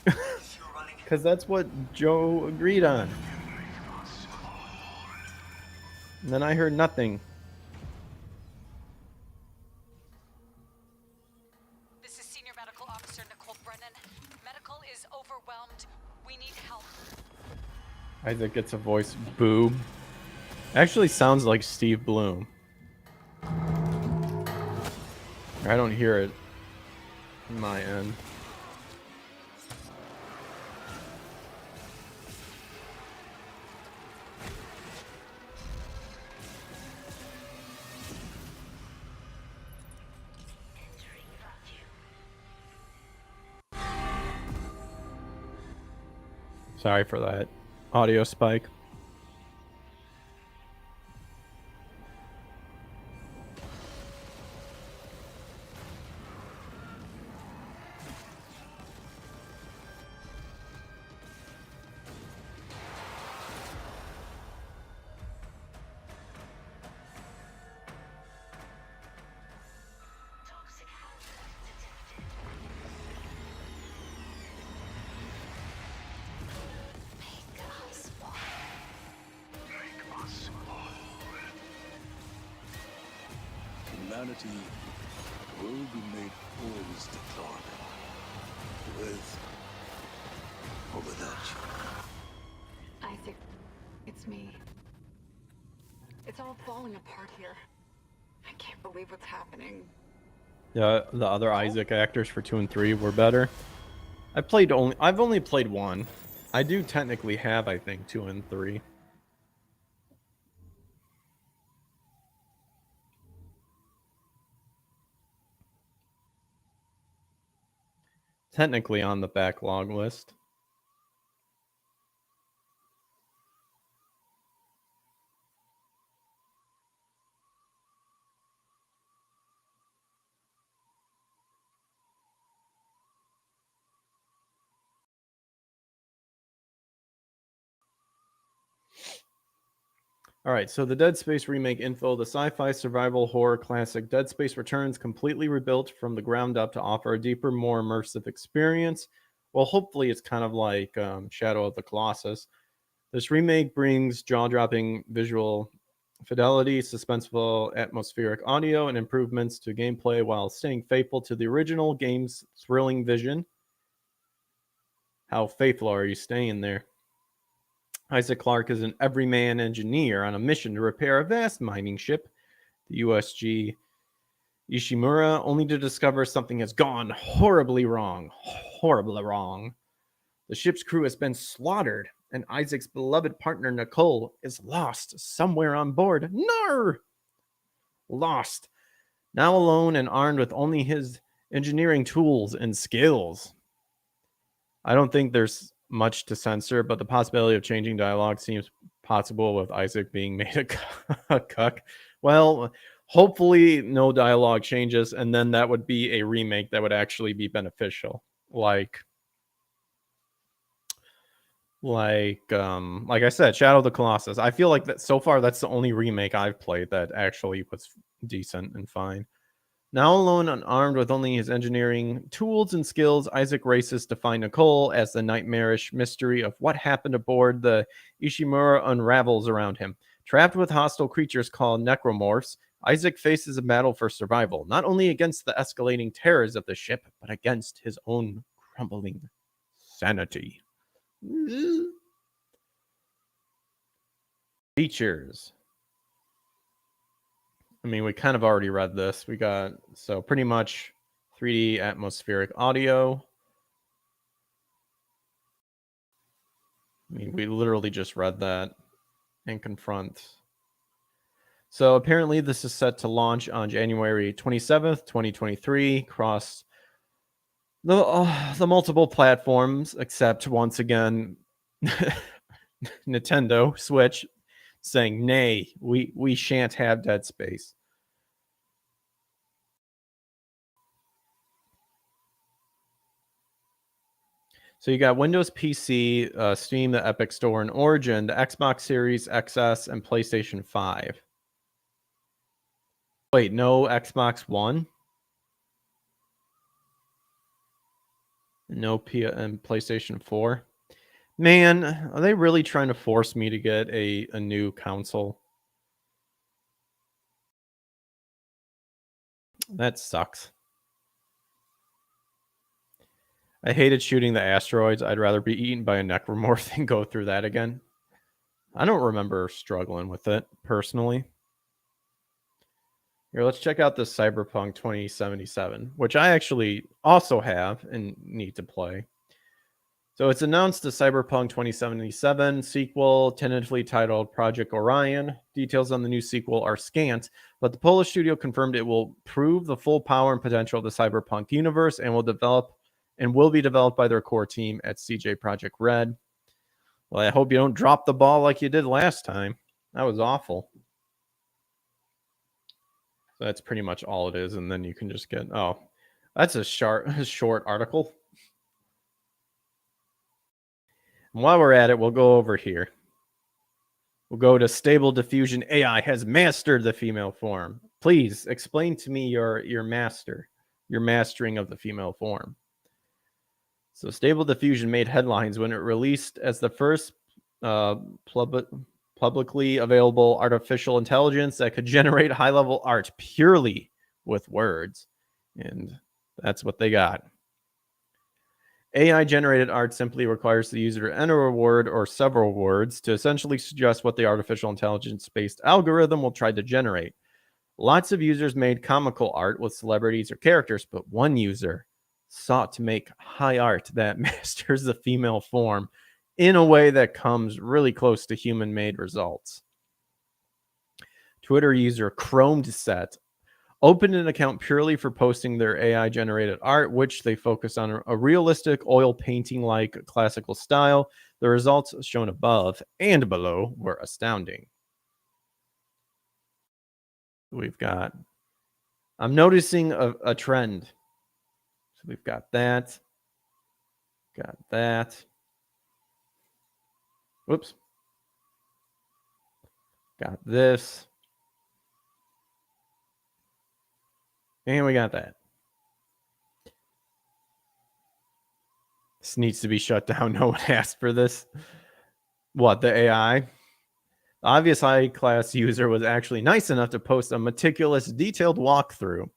Because that's what Joe agreed on. And then I heard nothing. This is Senior Medical Officer Nicole Brennan. Medical is overwhelmed. We need help. Isaac gets a voice. Boo. Actually sounds like Steve Bloom. I don't hear it on my end. Sorry for that audio spike. Humanity will be made whole, Mr. Clarke. With or without you. Isaac, it's me. It's all falling apart here. I can't believe what's happening. Yeah, the other Isaac actors for 2 and 3 were better. I've only played 1. I do technically have, I think, 2 and 3. Technically on the backlog list. All right, so the Dead Space remake info, the sci-fi survival horror classic Dead Space returns completely rebuilt from the ground up to offer a deeper, more immersive experience. Well, hopefully it's kind of like Shadow of the Colossus. This remake brings jaw-dropping visual fidelity, suspenseful atmospheric audio, and improvements to gameplay while staying faithful to the original game's thrilling vision. How faithful are you staying there? Isaac Clarke is an everyman engineer on a mission to repair a vast mining ship, the USG Ishimura, only to discover something has gone horribly wrong. Horribly wrong. The ship's crew has been slaughtered, and Isaac's beloved partner Nicole is lost somewhere on board. No! Lost. Now alone and armed with only his engineering tools and skills. I don't think there's much to censor, but the possibility of changing dialogue seems possible with Isaac being made a cuck. Well, hopefully no dialogue changes, and then that would be a remake that would actually be beneficial. Like I said, Shadow of the Colossus. I feel like that so far that's the only remake I've played that actually was decent and fine. Now alone and armed with only his engineering tools and skills, Isaac races to find Nicole as the nightmarish mystery of what happened aboard the Ishimura unravels around him. Trapped with hostile creatures called necromorphs, Isaac faces a battle for survival, not only against the escalating terrors of the ship, but against his own crumbling sanity. Features. I mean, we kind of already read this. We got, so pretty much 3D atmospheric audio. I mean, we literally just read that and confront. So apparently this is set to launch on January 27th, 2023 across the multiple platforms, except once again Nintendo Switch saying, nay, we shan't have Dead Space. So you got Windows PC, Steam, the Epic Store, and Origin, the Xbox Series XS, and PlayStation 5. Wait, no Xbox One? No and PlayStation 4? Man, are they really trying to force me to get a new console? That sucks. I hated shooting the asteroids. I'd rather be eaten by a necromorph than go through that again. I don't remember struggling with it, personally. Here, let's check out this Cyberpunk 2077, which I actually also have and need to play. So it's announced the Cyberpunk 2077 sequel, tentatively titled Project Orion. Details on the new sequel are scant, but the Polish studio confirmed it will prove the full power and potential of the Cyberpunk universe and will be developed by their core team at CJ Project Red. Well, I hope you don't drop the ball like you did last time. That was awful. So that's pretty much all it is, and then you can just get that's a short article. And while we're at it, we'll go over here. We'll go to Stable Diffusion AI has mastered the female form. Please explain to me your mastering of the female form. So Stable Diffusion made headlines when it released as the first publicly available artificial intelligence that could generate high-level art purely with words. And that's what they got. AI-generated art simply requires the user to enter a word or several words to essentially suggest what the artificial intelligence-based algorithm will try to generate. Lots of users made comical art with celebrities or characters, but one user sought to make high art that masters the female form in a way that comes really close to human-made results. Twitter user ChromeSet opened an account purely for posting their AI-generated art, which they focus on a realistic oil painting-like classical style. The results shown above and below were astounding. We've got... I'm noticing a trend. So we've got that. Got that. Whoops. Got this. And we got that. This needs to be shut down. No one asked for this. What, the AI? The obvious high-class user was actually nice enough to post a meticulous, detailed walkthrough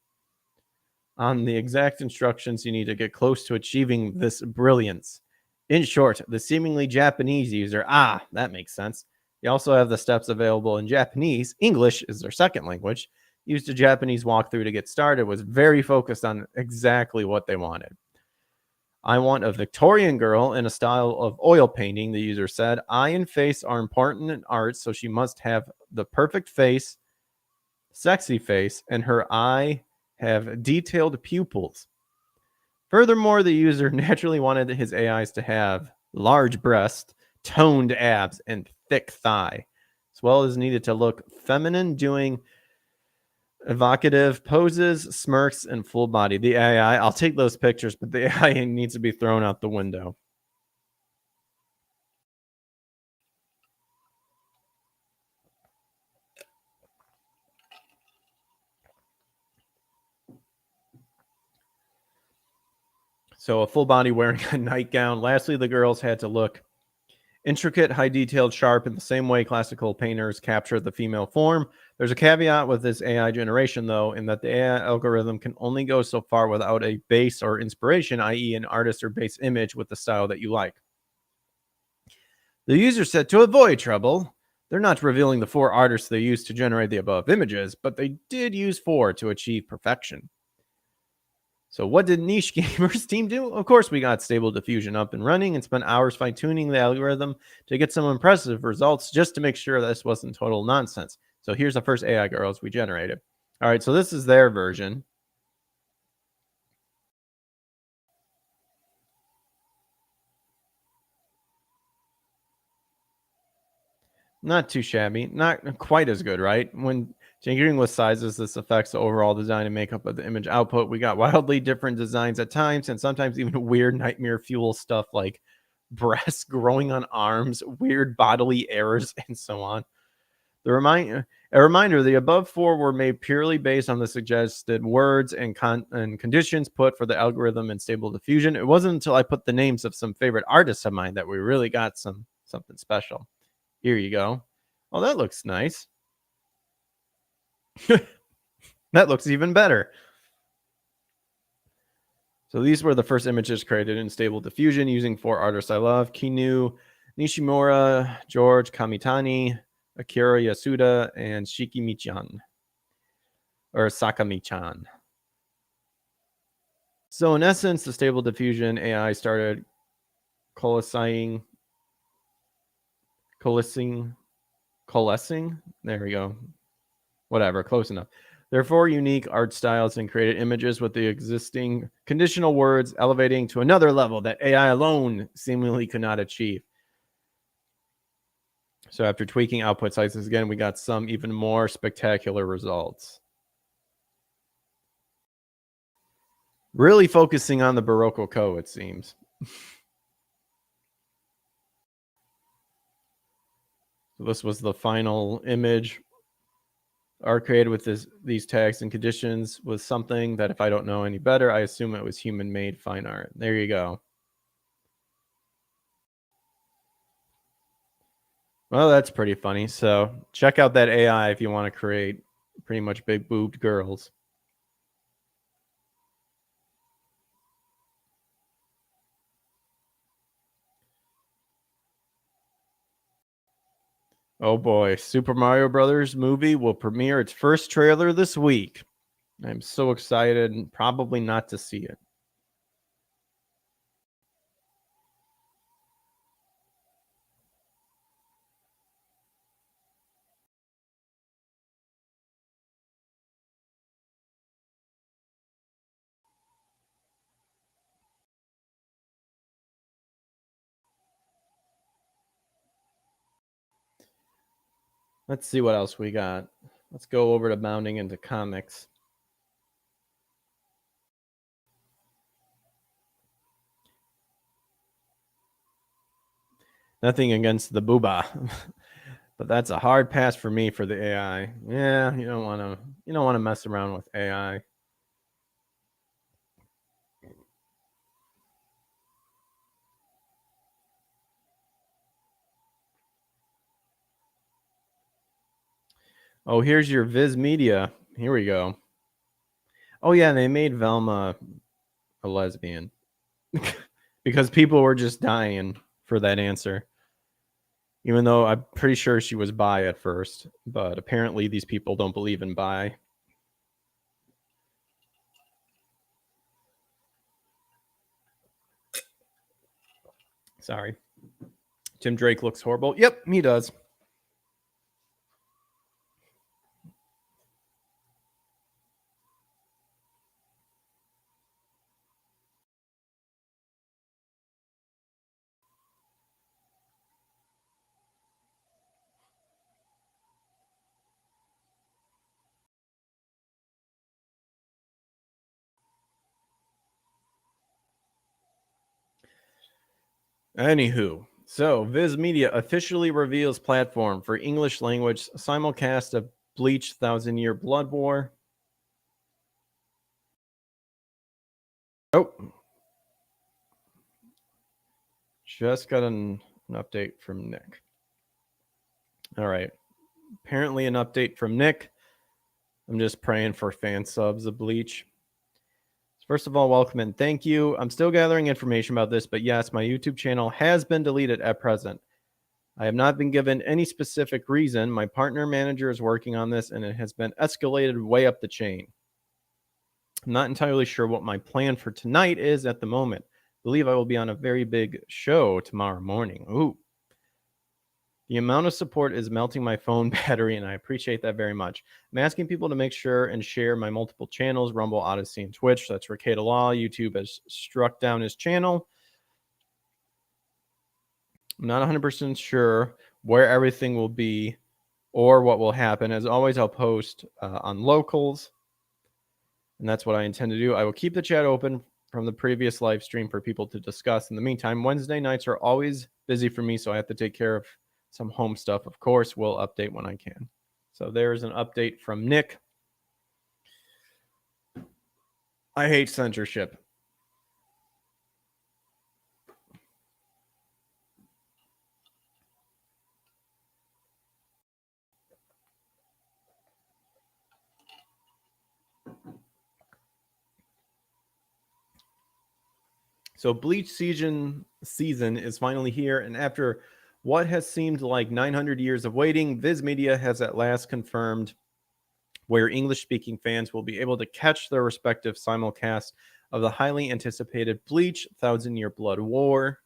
on the exact instructions you need to get close to achieving this brilliance. In short, the seemingly Japanese user, that makes sense. You also have the steps available in Japanese. English is their second language. Used a Japanese walkthrough to get started, was very focused on exactly what they wanted. I want a Victorian girl in a style of oil painting, the user said. Eye and face are important in art, so she must have the perfect face, sexy face, and her eye have detailed pupils. Furthermore, the user naturally wanted his AIs to have large breast, toned abs, and thick thigh, as well as needed to look feminine, doing evocative poses, smirks, and full body. The AI, I'll take those pictures, but the AI needs to be thrown out the window. So a full body wearing a nightgown. Lastly, the girls had to look intricate, high-detailed, sharp, in the same way classical painters capture the female form. There's a caveat with this AI generation, though, in that the AI algorithm can only go so far without a base or inspiration, i.e. an artist or base image with the style that you like. The user said to avoid trouble, they're not revealing the 4 artists they used to generate the above images, but they did use 4 to achieve perfection. So what did Niche Gamer's team do? Of course, we got Stable Diffusion up and running and spent hours fine-tuning the algorithm to get some impressive results just to make sure this wasn't total nonsense. So here's the first AI girls we generated. All right, so this is their version. Not too shabby. Not quite as good, right? When tinkering with sizes, this affects the overall design and makeup of the image output. We got wildly different designs at times, and sometimes even weird nightmare fuel stuff like breasts growing on arms, weird bodily errors, and so on. A reminder: the above four were made purely based on the suggested words and conditions put for the algorithm in Stable Diffusion. It wasn't until I put the names of some favorite artists of mine that we really got something special. Here you go. Oh, that looks nice. That looks even better. So these were the first images created in Stable Diffusion using 4 artists I love: Kinu Nishimura, George Kamitani, Akira Yasuda, and Shikimi-chan. Or Sakami-chan. So in essence, the Stable Diffusion AI started coalescing. There we go. Whatever, close enough. There are 4 unique art styles and created images with the existing conditional words elevating to another level that AI alone seemingly could not achieve. So after tweaking output sizes again, we got some even more spectacular results. Really focusing on the Baroque, it seems. So this was the final image. Art created with these tags and conditions was something that, if I don't know any better, I assume it was human-made fine art. There you go. Well, that's pretty funny. So check out that AI if you want to create pretty much big-boobed girls. Oh boy, Super Mario Brothers movie will premiere its first trailer this week. I'm so excited, and probably not to see it. Let's see what else we got. Let's go over to Bounding into Comics. Nothing against the booba, but that's a hard pass for me for the AI. Yeah, you don't want to mess around with AI. Oh, here's your Viz Media. Here we go. Oh yeah, they made Velma a lesbian because people were just dying for that answer. Even though I'm pretty sure she was bi at first, but apparently these people don't believe in bi. Sorry. Tim Drake looks horrible. Yep, he does. Anywho, so Viz Media officially reveals platform for English language simulcast of Bleach 1,000-Year Blood War. Oh, just got an update from Nick. All right, apparently an update from Nick. I'm just praying for fan subs of Bleach. First of all, welcome and thank you. I'm still gathering information about this, but yes, my YouTube channel has been deleted at present. I have not been given any specific reason. My partner manager is working on this, and it has been escalated way up the chain. I'm not entirely sure what my plan for tonight is at the moment. I believe I will be on a very big show tomorrow morning. Ooh. The amount of support is melting my phone battery, and I appreciate that very much. I'm asking people to make sure and share my multiple channels, Rumble, Odyssey, and Twitch. That's Ricada Law. YouTube has struck down his channel. I'm not 100% sure where everything will be or what will happen. As always, I'll post on locals, and that's what I intend to do. I will keep the chat open from the previous live stream for people to discuss. In the meantime, Wednesday nights are always busy for me, so I have to take care of some home stuff. Of course, we'll update when I can. So there's an update from Nick. I hate censorship. So Bleach season is finally here, and after what has seemed like 900 years of waiting, Viz Media has at last confirmed where English-speaking fans will be able to catch their respective simulcast of the highly anticipated Bleach Thousand Year Blood War,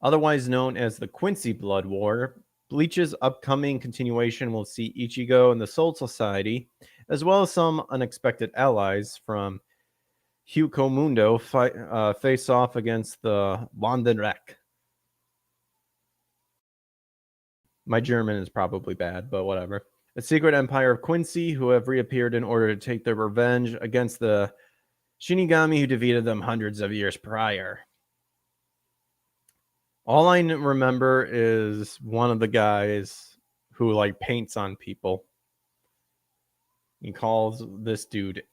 otherwise known as the Quincy Blood War. Bleach's upcoming continuation will see Ichigo and the Soul Society, as well as some unexpected allies from Hugo Mundo, face off against the Wandenreck. My German is probably bad, but whatever. The secret empire of Quincy, who have reappeared in order to take their revenge against the Shinigami who defeated them hundreds of years prior. All I remember is one of the guys who like paints on people. He calls this dude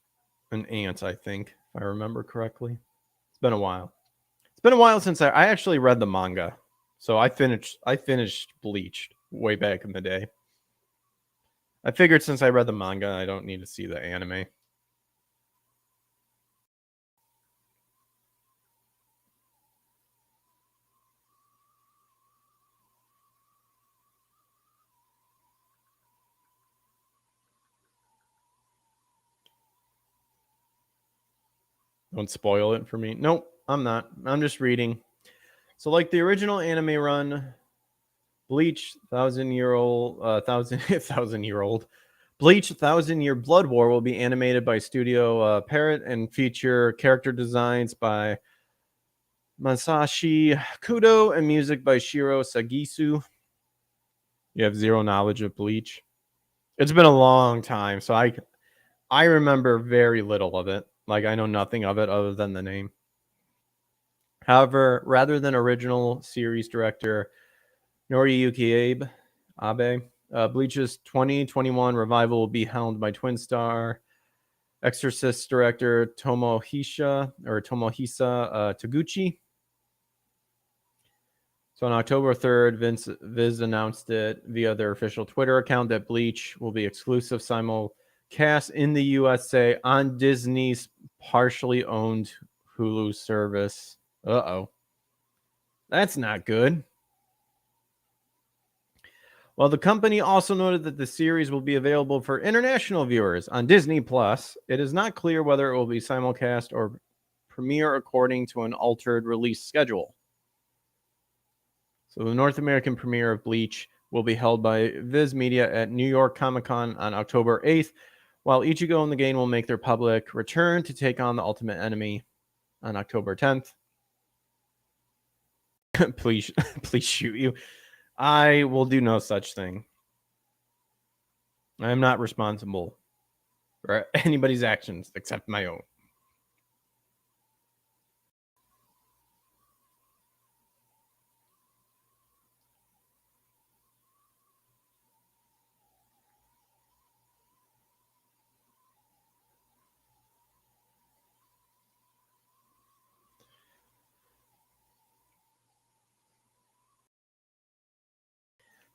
an ant, I think, if I remember correctly. It's been a while. It's been a while since I actually read the manga. So I finished Bleach way back in the day. I figured since I read the manga, I don't need to see the anime. Don't spoil it for me. Nope, I'm not. I'm just reading. So like the original anime run, Bleach Thousand Year Bleach Thousand Year Blood War will be animated by Studio Parrot and feature character designs by Masashi Kudo and music by Shiro Sagisu. You have zero knowledge of Bleach. It's been a long time, so I remember very little of it. Like I know nothing of it other than the name. However, rather than original series director Noriyuki Abe, Bleach's 2021 revival will be helmed by Twin Star Exorcist director Tomohisa Taguchi. So on October 3rd, Viz announced it via their official Twitter account that Bleach will be exclusive simulcast in the USA on Disney's partially owned Hulu service. Uh-oh. That's not good. Well, the company also noted that the series will be available for international viewers on Disney+. It is not clear whether it will be simulcast or premiere according to an altered release schedule. So the North American premiere of Bleach will be held by Viz Media at New York Comic Con on October 8th, while Ichigo and the gang will make their public return to take on the Ultimate Enemy on October 10th. please shoot you. I will do no such thing. I am not responsible for anybody's actions except my own.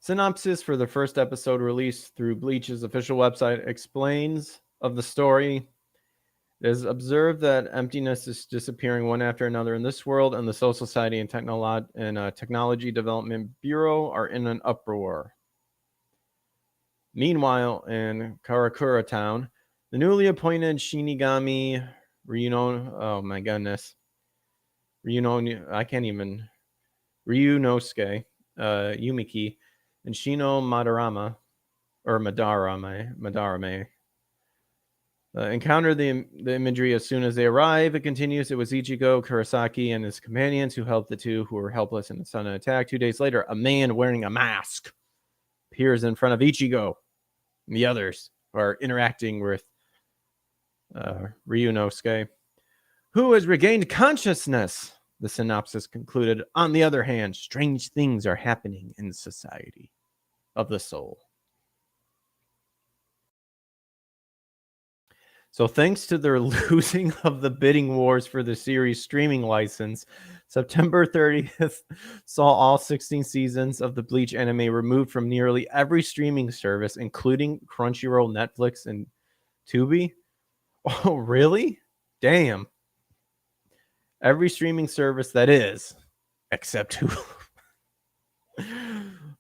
Synopsis for the first episode released through Bleach's official website explains of the story. It is observed that emptiness is disappearing one after another in this world, and the Soul Society and Technology Development Bureau are in an uproar. Meanwhile, in Karakura Town, The newly appointed Shinigami Ryuno. Oh my goodness. I can't even. Ryunosuke, Yumiki, and Shino Madarame, or Madarame, encounter the imagery as soon as they arrive. It continues. It was Ichigo, Kurosaki, and his companions who helped the two who were helpless in the sudden attack. 2 days later, a man wearing a mask appears in front of Ichigo and the others who are interacting with Ryunosuke, who has regained consciousness. The synopsis concluded, on the other hand, strange things are happening in society of the soul. So thanks to their losing of the bidding wars for the series streaming license, September 30th saw all 16 seasons of the Bleach anime removed from nearly every streaming service, including Crunchyroll, Netflix, and Tubi. Oh, really? Damn. Every streaming service that is, except Hulu.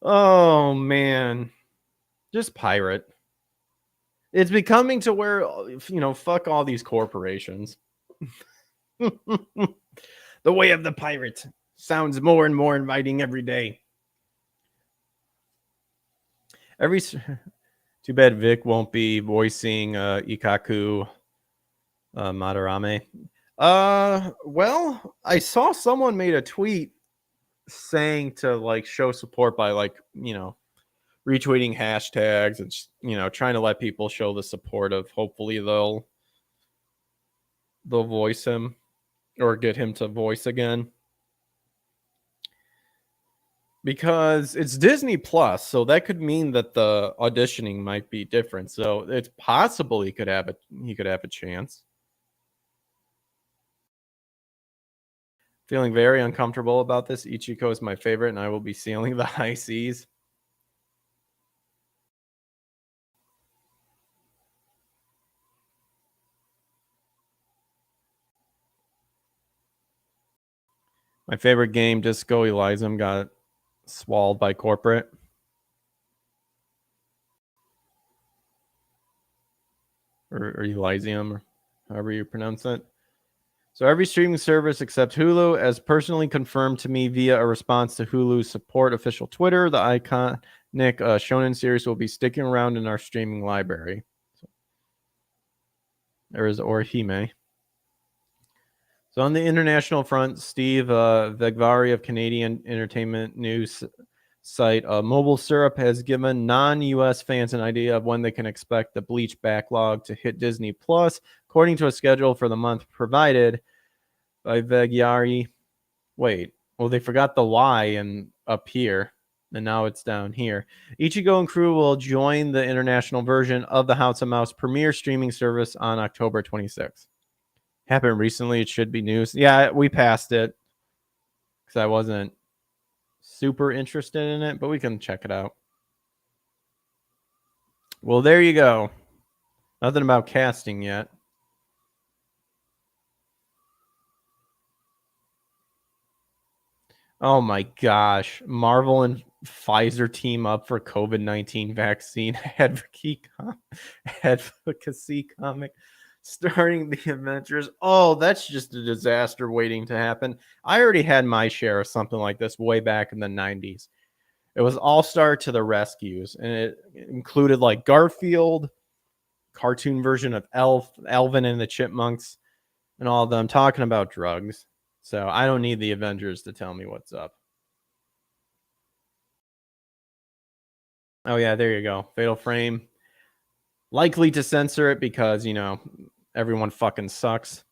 Oh, man. Just pirate. It's becoming to where, fuck all these corporations. The way of the pirate sounds more and more inviting every day. Too bad Vic won't be voicing Ikaku Madarame. Well, I saw someone made a tweet saying to show support by retweeting hashtags and trying to let people show the support of hopefully they'll voice him or get him to voice again, because it's Disney Plus, so that could mean that the auditioning might be different, so it's possible he could have a chance. Feeling very uncomfortable about this. Ichiko is my favorite and I will be sailing the high seas. My favorite game, Disco Elysium, got swallowed by corporate. Or Elysium, or however you pronounce it. So every streaming service except Hulu, as personally confirmed to me via a response to Hulu's support official Twitter, the iconic shonen series will be sticking around in our streaming library. There is Orihime. So on the international front, Steve Vegvari of Canadian entertainment news site Mobile Syrup has given non-US fans an idea of when they can expect the Bleach backlog to hit Disney Plus, according to a schedule for the month provided by Vegvari. Wait, well, they forgot the Y and up here, and now it's down here. Ichigo and crew will join the international version of the House of Mouse premiere streaming service on October 26th. Happened recently. It should be news. Yeah, we passed it because I wasn't super interested in it, but we can check it out. Well, there you go. Nothing about casting yet. Oh my gosh. Marvel and Pfizer team up for COVID-19 vaccine advocacy comic starring the Avengers. Oh, that's just a disaster waiting to happen. I already had my share of something like this way back in the 90s. It was All-Star to the Rescues, and it included like Garfield, cartoon version of Alvin and the Chipmunks, and all of them talking about drugs. So I don't need the Avengers to tell me what's up. Oh yeah, there you go. Fatal Frame. Likely to censor it because, everyone fucking sucks.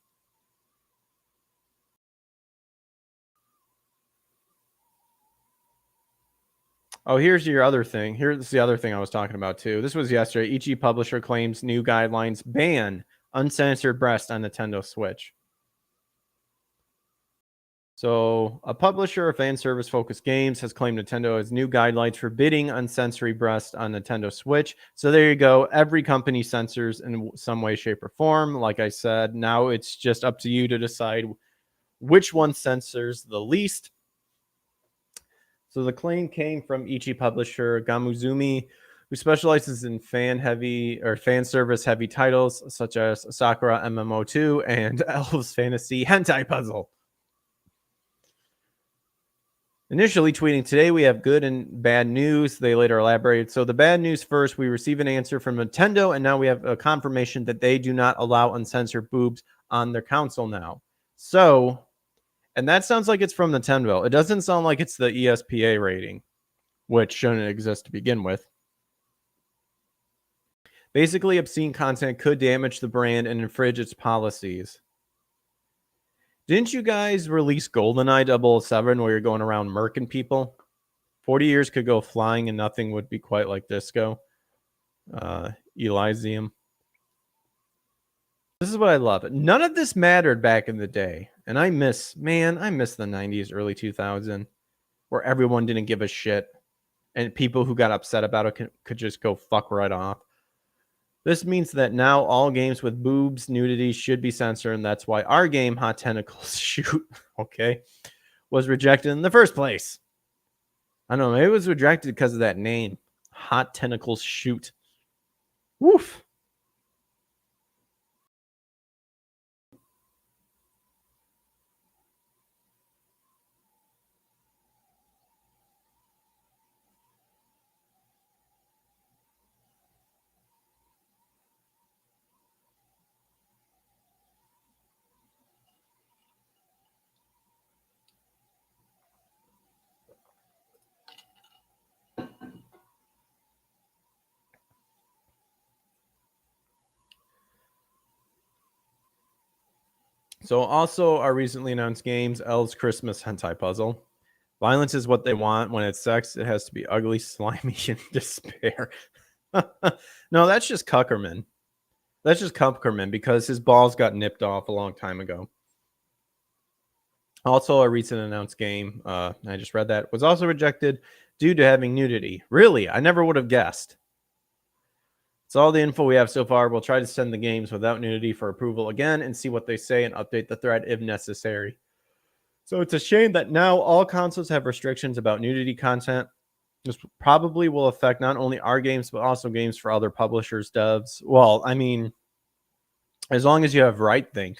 Oh, here's your other thing. Here's the other thing I was talking about too. This was yesterday. Ichi publisher claims new guidelines ban uncensored breast on Nintendo Switch. So, a publisher of fan service focused games has claimed Nintendo has new guidelines forbidding uncensored breast on Nintendo Switch. So there you go. Every company censors in some way, shape, or form. Like I said, now it's just up to you to decide which one censors the least. So the claim came from Ichi publisher Gamuzumi who specializes in fan service heavy titles such as Sakura MMO2 and Elves Fantasy Hentai Puzzle. Initially tweeting, today we have good and bad news. They later elaborated. So the bad news first, we receive an answer from Nintendo, and now we have a confirmation that they do not allow uncensored boobs on their console now. So, and that sounds like it's from Nintendo. It doesn't sound like it's the ESPA rating, which shouldn't exist to begin with. Basically, obscene content could damage the brand and infringe its policies. Didn't you guys release GoldenEye 007 where you're going around murking people? 40 years could go flying and nothing would be quite like Disco. Elysium. This is what I love. None of this mattered back in the day. And I miss the 90s, early 2000s, where everyone didn't give a shit. And people who got upset about it could just go fuck right off. This means that now all games with boobs, nudity should be censored, and that's why our game, Hot Tentacles Shoot, okay, was rejected in the first place. I don't know, maybe it was rejected because of that name, Hot Tentacles Shoot. Woof. So also our recently announced games, Elle's Christmas Hentai Puzzle. Violence is what they want. When it's sex, it has to be ugly, slimy, and despair. No, that's just Kuckerman. That's just Kuckerman because his balls got nipped off a long time ago. Also, a recent announced game, I just read that, was also rejected due to having nudity. Really? I never would have guessed. It's all the info we have so far. We'll try to send the games without nudity for approval again and see what they say and update the thread if necessary. So it's a shame that now all consoles have restrictions about nudity content. This probably will affect not only our games, but also games for other publishers, devs. Well, I mean, as long as you have right think,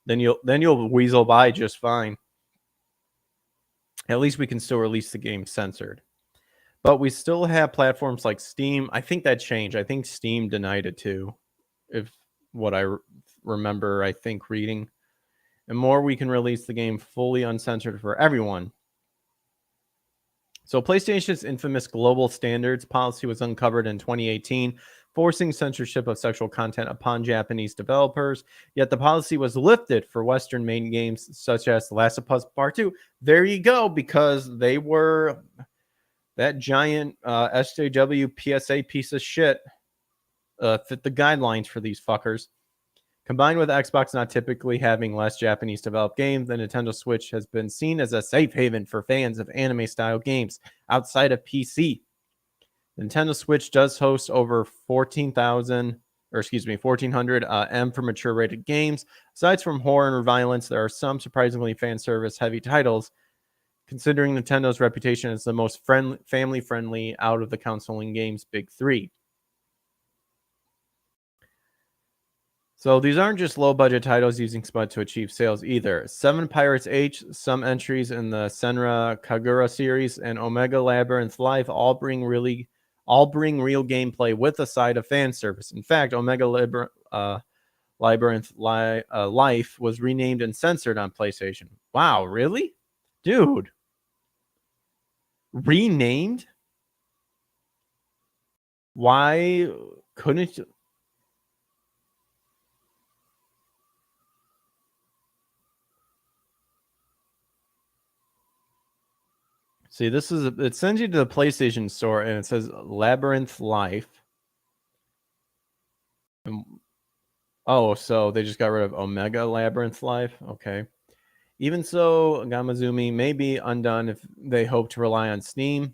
then you'll weasel by just fine. At least we can still release the game censored. But we still have platforms like Steam. I think that changed. I think Steam denied it too, if what I remember, I think, reading. And more, we can release the game fully uncensored for everyone. So PlayStation's infamous global standards policy was uncovered in 2018, forcing censorship of sexual content upon Japanese developers. Yet the policy was lifted for Western-made games such as The Last of Us Part 2. There you go, because they were... that giant SJW PSA piece of shit fit the guidelines for these fuckers. Combined with Xbox not typically having less Japanese developed games, the Nintendo Switch has been seen as a safe haven for fans of anime-style games outside of PC. The Nintendo Switch does host over 1,400 M for mature rated games. Aside from horror and violence, there are some surprisingly fan service heavy titles, considering Nintendo's reputation as the most family-friendly out of the consoling games big three. So these aren't just low-budget titles using SMUT to achieve sales either. Seven Pirates H, some entries in the Senra Kagura series, and Omega Labyrinth Life all bring real gameplay with a side of fan service. In fact, Omega Labyrinth Life was renamed and censored on PlayStation. Wow, really? Dude. Renamed? Why couldn't you? See, it sends you to the PlayStation Store and it says Labyrinth Life. Oh, so they just got rid of Omega Labyrinth Life? Okay. Even so, Gamazumi may be undone if they hope to rely on Steam.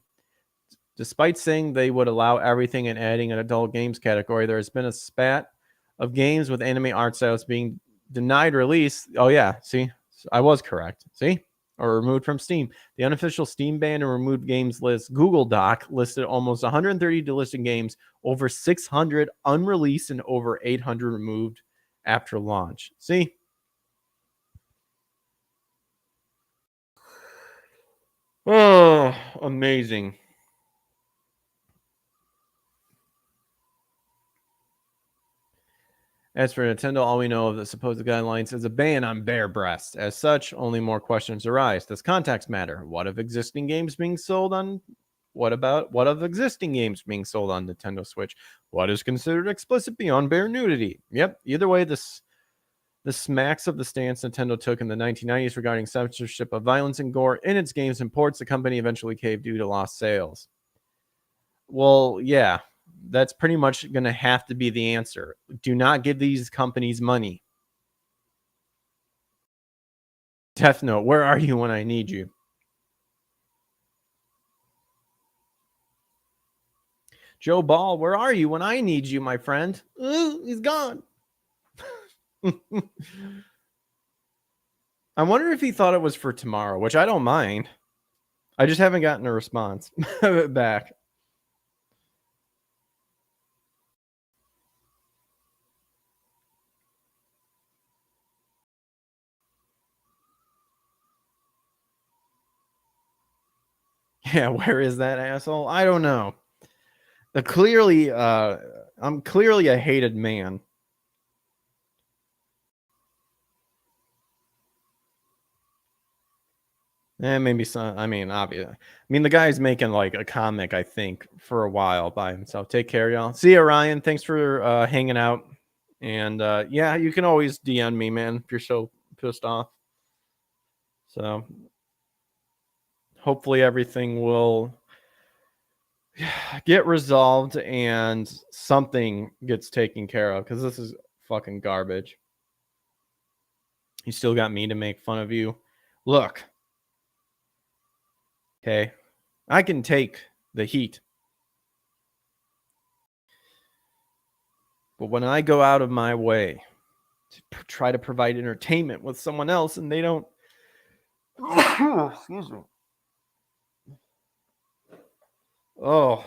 Despite saying they would allow everything and adding an adult games category, there has been a spat of games with anime art styles being denied release. Oh, yeah. See, I was correct. See? or removed from Steam. The unofficial Steam banned and removed games list Google Doc listed almost 130 delisted games, over 600 unreleased, and over 800 removed after launch. See? Oh, amazing. As for Nintendo, all we know of the supposed guidelines is a ban on bare breasts. As such, only more questions arise. Does context matter? What of existing games being sold on what of existing games being sold on Nintendo Switch? What is considered explicit beyond bare nudity? Yep, either way, this smacks of the stance Nintendo took in the 1990s regarding censorship of violence and gore in its games and ports. The company eventually caved due to lost sales. Well, yeah, that's pretty much going to have to be the answer. Do not give these companies money. Death Note, where are you when I need you? Joe Ball, where are you when I need you, my friend? Ooh, he's gone. I wonder if he thought it was for tomorrow, which I don't mind. I just haven't gotten a response back. Yeah, where is that asshole? I don't know. I'm clearly a hated man. Maybe some. I mean, obvious. I mean, the guy's making like a comic, I think, for a while by himself. Take care, y'all. See ya, Ryan. Thanks for hanging out. And yeah, you can always DM me, man, if you're so pissed off. So hopefully everything will get resolved and something gets taken care of, because this is fucking garbage. You still got me to make fun of you. Look. Okay. I can take the heat. But when I go out of my way to try to provide entertainment with someone else and they don't... Excuse me. Oh.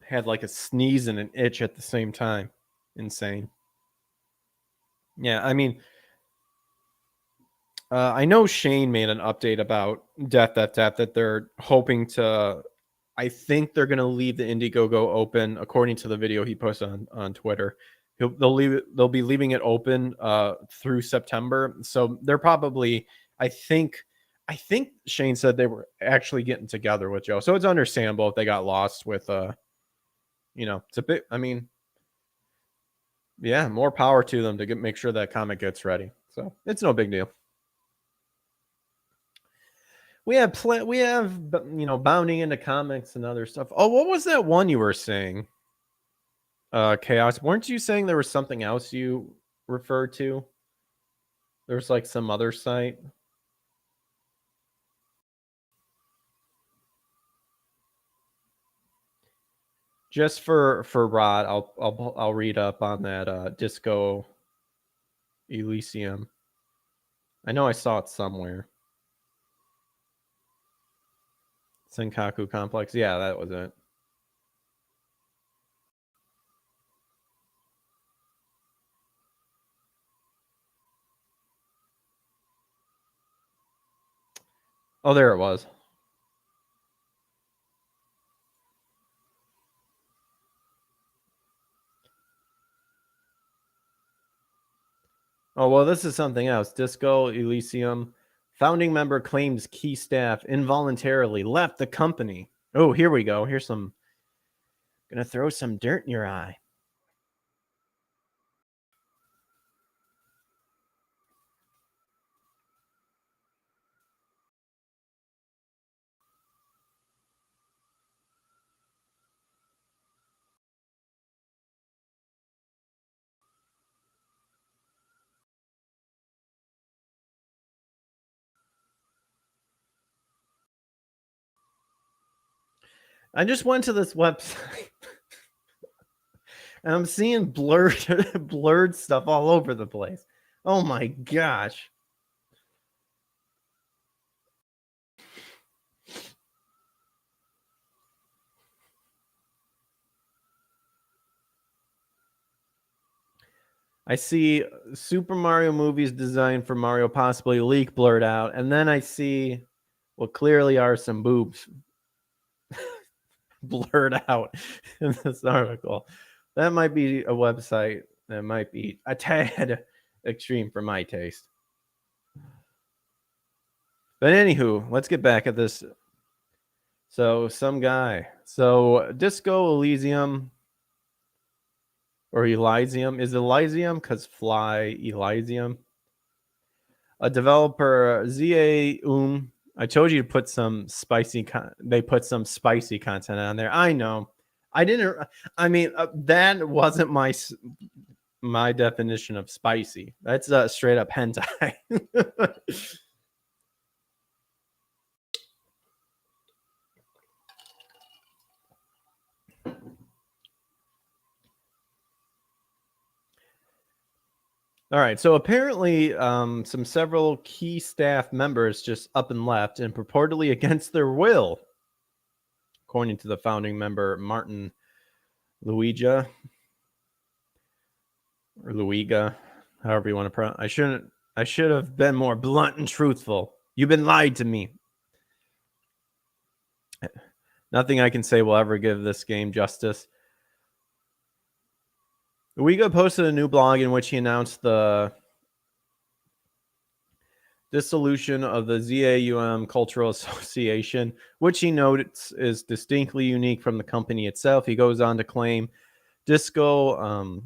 Had like a sneeze and an itch at the same time. Insane. Yeah, I mean... I know Shane made an update about Death that they're hoping to... I think they're going to leave the Indiegogo open, according to the video he posted on Twitter. They'll be leaving it open through September. So they're probably, I think Shane said they were actually getting together with Joe. So it's understandable if they got lost with, it's a bit, I mean, yeah, more power to them to make sure that comic gets ready. So it's no big deal. We have bounding into comics and other stuff. Oh, what was that one you were saying? Chaos. Weren't you saying there was something else you referred to? There's like some other site. Just for Rod, I'll read up on that Disco Elysium. I know I saw it somewhere. Senkaku Complex. Yeah, that was it. Oh, there it was. Oh, well, this is something else. Disco Elysium. Founding member claims key staff involuntarily left the company. Oh, here we go. Here's some... Gonna throw some dirt in your eye. I just went to this website and I'm seeing blurred stuff all over the place. Oh my gosh. I see Super Mario movies designed for Mario possibly leak blurred out, and then I see what clearly are some boobs blurred out in this article. That might be a website that might be a tad extreme for my taste. But anywho, let's get back at this. So some guy. So Disco Elysium or Elysium. Is Elysium because fly Elysium? A developer, ZA I told you to put some spicy. They put some spicy content on there. I know. I didn't. I mean, that wasn't my definition of spicy. That's straight up hentai. All right. So apparently, several key staff members just up and left, and purportedly against their will, according to the founding member Martin Luiga or Luiga, however you want to pronounce. I should have been more blunt and truthful. You've been lied to me. Nothing I can say will ever give this game justice. Luiga posted a new blog in which he announced the dissolution of the ZAUM Cultural Association, which he notes is distinctly unique from the company itself. He goes on to claim Disco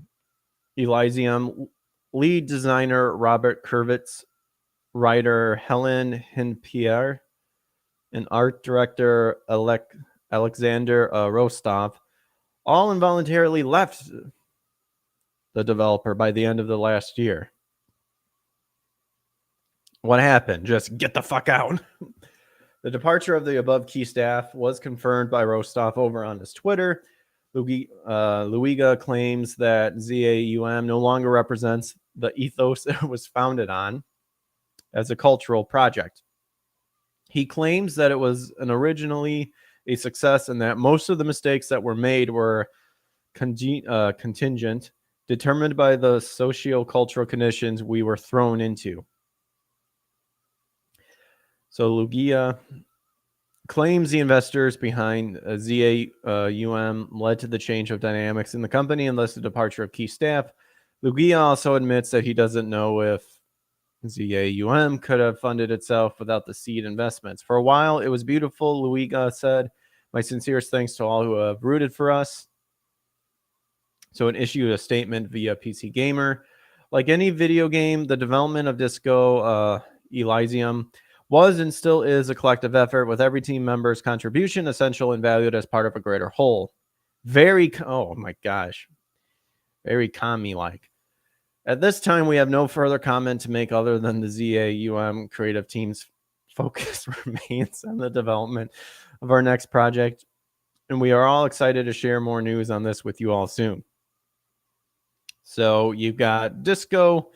Elysium lead designer Robert Kurvitz, writer Helen Hinpierre, and art director Alexander Rostov all involuntarily left the developer by the end of the last year. What happened? Just get the fuck out. The departure of the above key staff was confirmed by Rostov over on his Twitter. Luiga claims that ZAUM no longer represents the ethos it was founded on as a cultural project. He claims that it was originally a success and that most of the mistakes that were made were contingent, determined by the socio-cultural conditions we were thrown into. So Lugia claims the investors behind ZAUM led to the change of dynamics in the company and thus the departure of key staff. Lugia also admits that he doesn't know if ZAUM could have funded itself without the seed investments. For a while, it was beautiful, Luiga said. My sincerest thanks to all who have rooted for us. So it issued a statement via PC Gamer. Like any video game, the development of Disco Elysium was and still is a collective effort with every team member's contribution essential and valued as part of a greater whole. Oh my gosh. Very commie-like. At this time, we have no further comment to make other than the ZAUM creative team's focus remains on the development of our next project, and we are all excited to share more news on this with you all soon. So you've got Disco.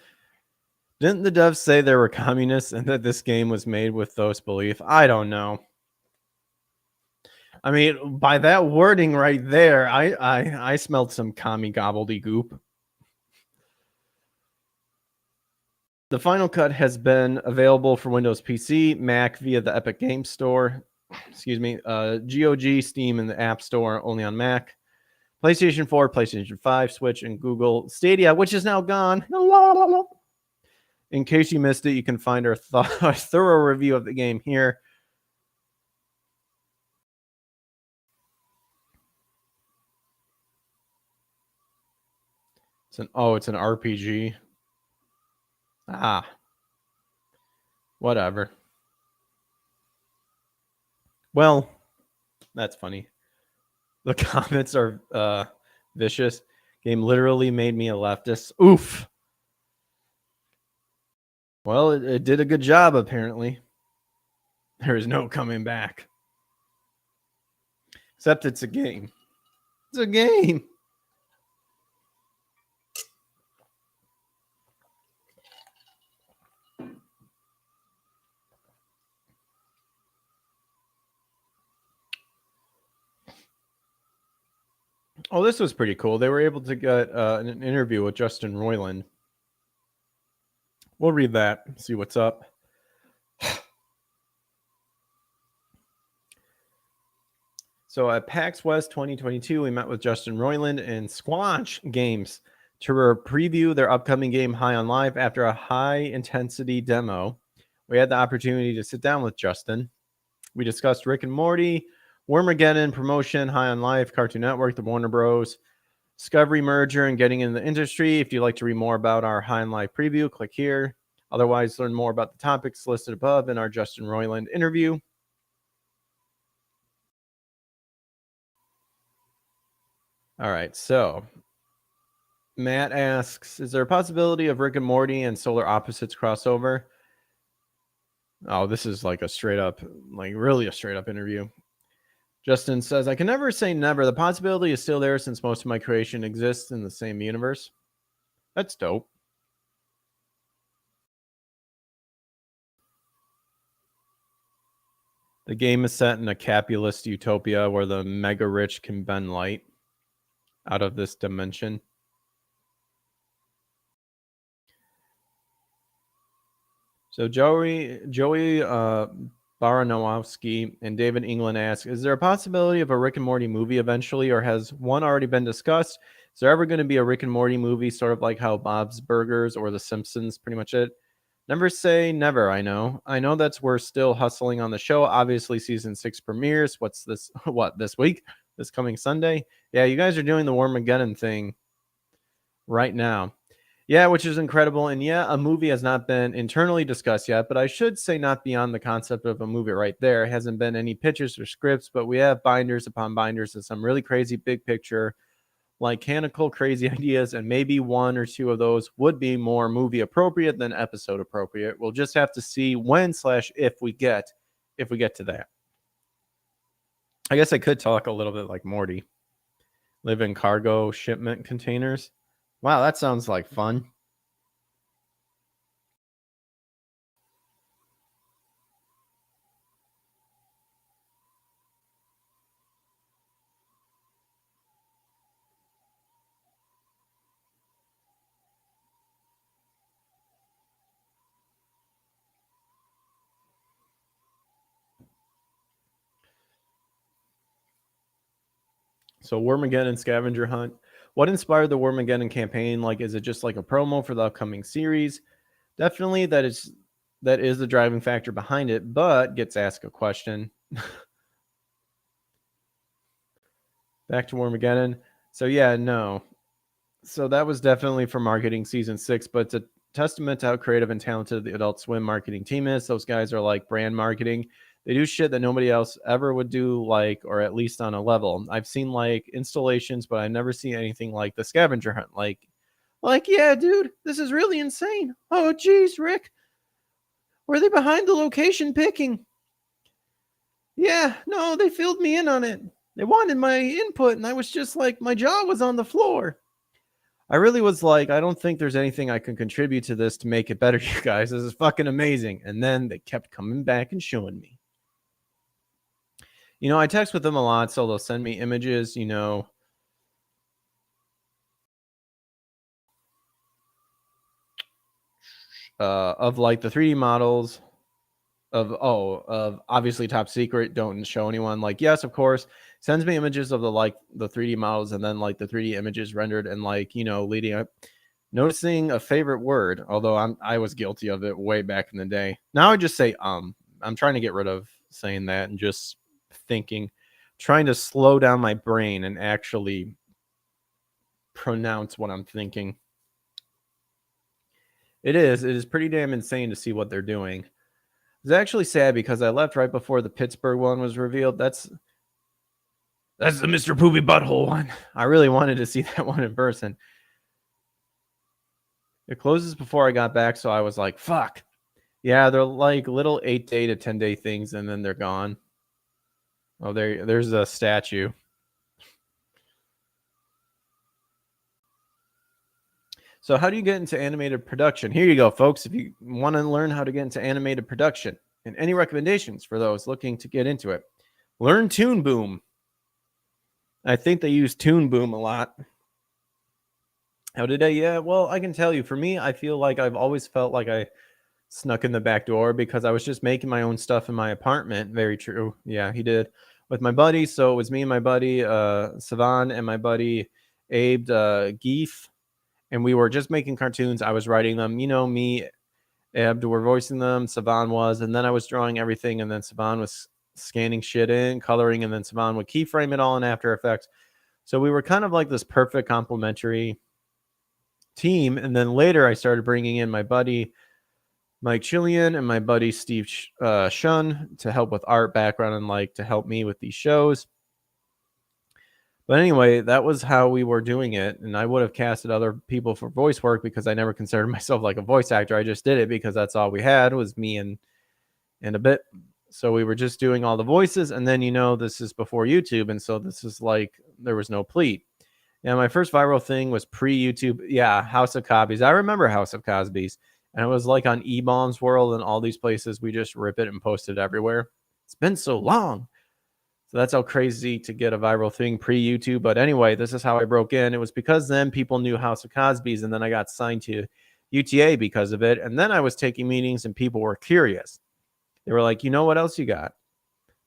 Didn't the devs say they were communists and that this game was made with those beliefs? I don't know. I mean, by that wording right there, I smelled some commie gobbledygook. The Final Cut has been available for Windows PC, Mac via the Epic Games Store. Excuse me. GOG, Steam, and the App Store only on Mac. PlayStation 4, PlayStation 5, Switch, and Google Stadia, which is now gone. In case you missed it, you can find our thorough review of the game here. It's an RPG. Whatever. Well, that's funny. The comments are vicious. Game literally made me a leftist. Oof. Well, it did a good job, apparently. There is no coming back. Except it's a game. It's a game. Oh, this was pretty cool. They were able to get an interview with Justin Roiland. We'll read that, see what's up. So at PAX West 2022, we met with Justin Roiland and Squanch Games to preview their upcoming game High on Life. After a high-intensity demo, we had the opportunity to sit down with Justin. We discussed Rick and Morty, Wormageddon promotion, High on Life, Cartoon Network, the Warner Bros. Discovery merger, and getting in the industry. If you'd like to read more about our High on Life preview, click here. Otherwise, learn more about the topics listed above in our Justin Roiland interview. All right, so Matt asks, is there a possibility of Rick and Morty and Solar Opposites crossover? Oh, this is like a straight up, like really a straight up interview. Justin says, I can never say never. The possibility is still there since most of my creation exists in the same universe. That's dope. The game is set in a capitalist utopia where the mega rich can bend light out of this dimension. So Joey Baranowski and David England ask, is there a possibility of a Rick and Morty movie eventually, or has one already been discussed? Is there ever going to be a Rick and Morty movie, sort of like how Bob's Burgers or The Simpsons, pretty much it? Never say never, I know. That's we're still hustling on the show. Obviously, season 6 premieres. What's this? What, this week? This coming Sunday? Yeah, you guys are doing the Wormageddon thing right now. Yeah, which is incredible. And yeah, a movie has not been internally discussed yet, but I should say not beyond the concept of a movie right there. It hasn't been any pitches or scripts, but we have binders upon binders of some really crazy big picture, like canonical crazy ideas, and maybe one or two of those would be more movie appropriate than episode appropriate. We'll just have to see when/if we get to that. I guess I could talk a little bit like Morty. Live in cargo shipment containers. Wow, that sounds like fun. So Wormageddon scavenger hunt. What inspired the Wormageddon campaign? Like, is it just like a promo for the upcoming series? Definitely that is the driving factor behind it, but gets asked a question. Back to Wormageddon. So yeah, no. So that was definitely for marketing season 6, but it's a testament to how creative and talented the Adult Swim marketing team is. Those guys are like brand marketing. They do shit that nobody else ever would do, like, or at least on a level. I've seen like installations, but I never seen anything like the scavenger hunt. Like, yeah, dude, this is really insane. Oh, geez, Rick. Were they behind the location picking? Yeah, no, they filled me in on it. They wanted my input, and I was just like, my jaw was on the floor. I really was like, I don't think there's anything I can contribute to this to make it better, you guys. This is fucking amazing. And then they kept coming back and showing me. You know, I text with them a lot, so they'll send me images, you know. Of like the 3D models of obviously Top Secret, don't show anyone. Like, yes, of course, sends me images of the 3D models, and then like the 3D images rendered, and like, you know, leading up, noticing a favorite word, although I was guilty of it way back in the day. Now I just say I'm trying to get rid of saying that and just thinking, trying to slow down my brain and actually pronounce what I'm thinking. It is pretty damn insane to see what they're doing. It's actually sad because I left right before the Pittsburgh one was revealed. That's the Mr. Poopy Butthole one. I really wanted to see that one in person. It closes before I got back, so I was like, fuck. Yeah, they're like little 8-day to 10-day things, and then they're gone. Oh, there's a statue. So how do you get into animated production? Here you go, folks. If you want to learn how to get into animated production and any recommendations for those looking to get into it, learn Toon Boom. I think they use Toon Boom a lot. How did I? Yeah, well, I can tell you. For me, I feel like I've always felt like I snuck in the back door because I was just making my own stuff in my apartment. Very true. Yeah, he did with my buddy. So it was me and my buddy Savan and my buddy Abe Geef, and we were just making cartoons. I was writing them. You know, me, Abe were voicing them. Savan was, and then I was drawing everything, and then Savan was scanning shit in, coloring, and then Savan would keyframe it all in After Effects. So we were kind of like this perfect complementary team. And then later I started bringing in my buddy Mike Chillian and my buddy Steve Shun to help with art background and like to help me with these shows. But anyway, that was how we were doing it. And I would have casted other people for voice work because I never considered myself like a voice actor. I just did it because that's all we had was me and a bit. So we were just doing all the voices. And then, you know, this is before YouTube. And so this is like, there was no pleat. Yeah, my first viral thing was pre-YouTube. Yeah, House of Cosby's. I remember House of Cosby's. And it was like on E-Bombs World and all these places. We just rip it and post it everywhere. It's been so long. So that's how crazy to get a viral thing pre-YouTube. But anyway, this is how I broke in. It was because then people knew House of Cosby's. And then I got signed to UTA because of it. And then I was taking meetings and people were curious. They were like, you know what else you got?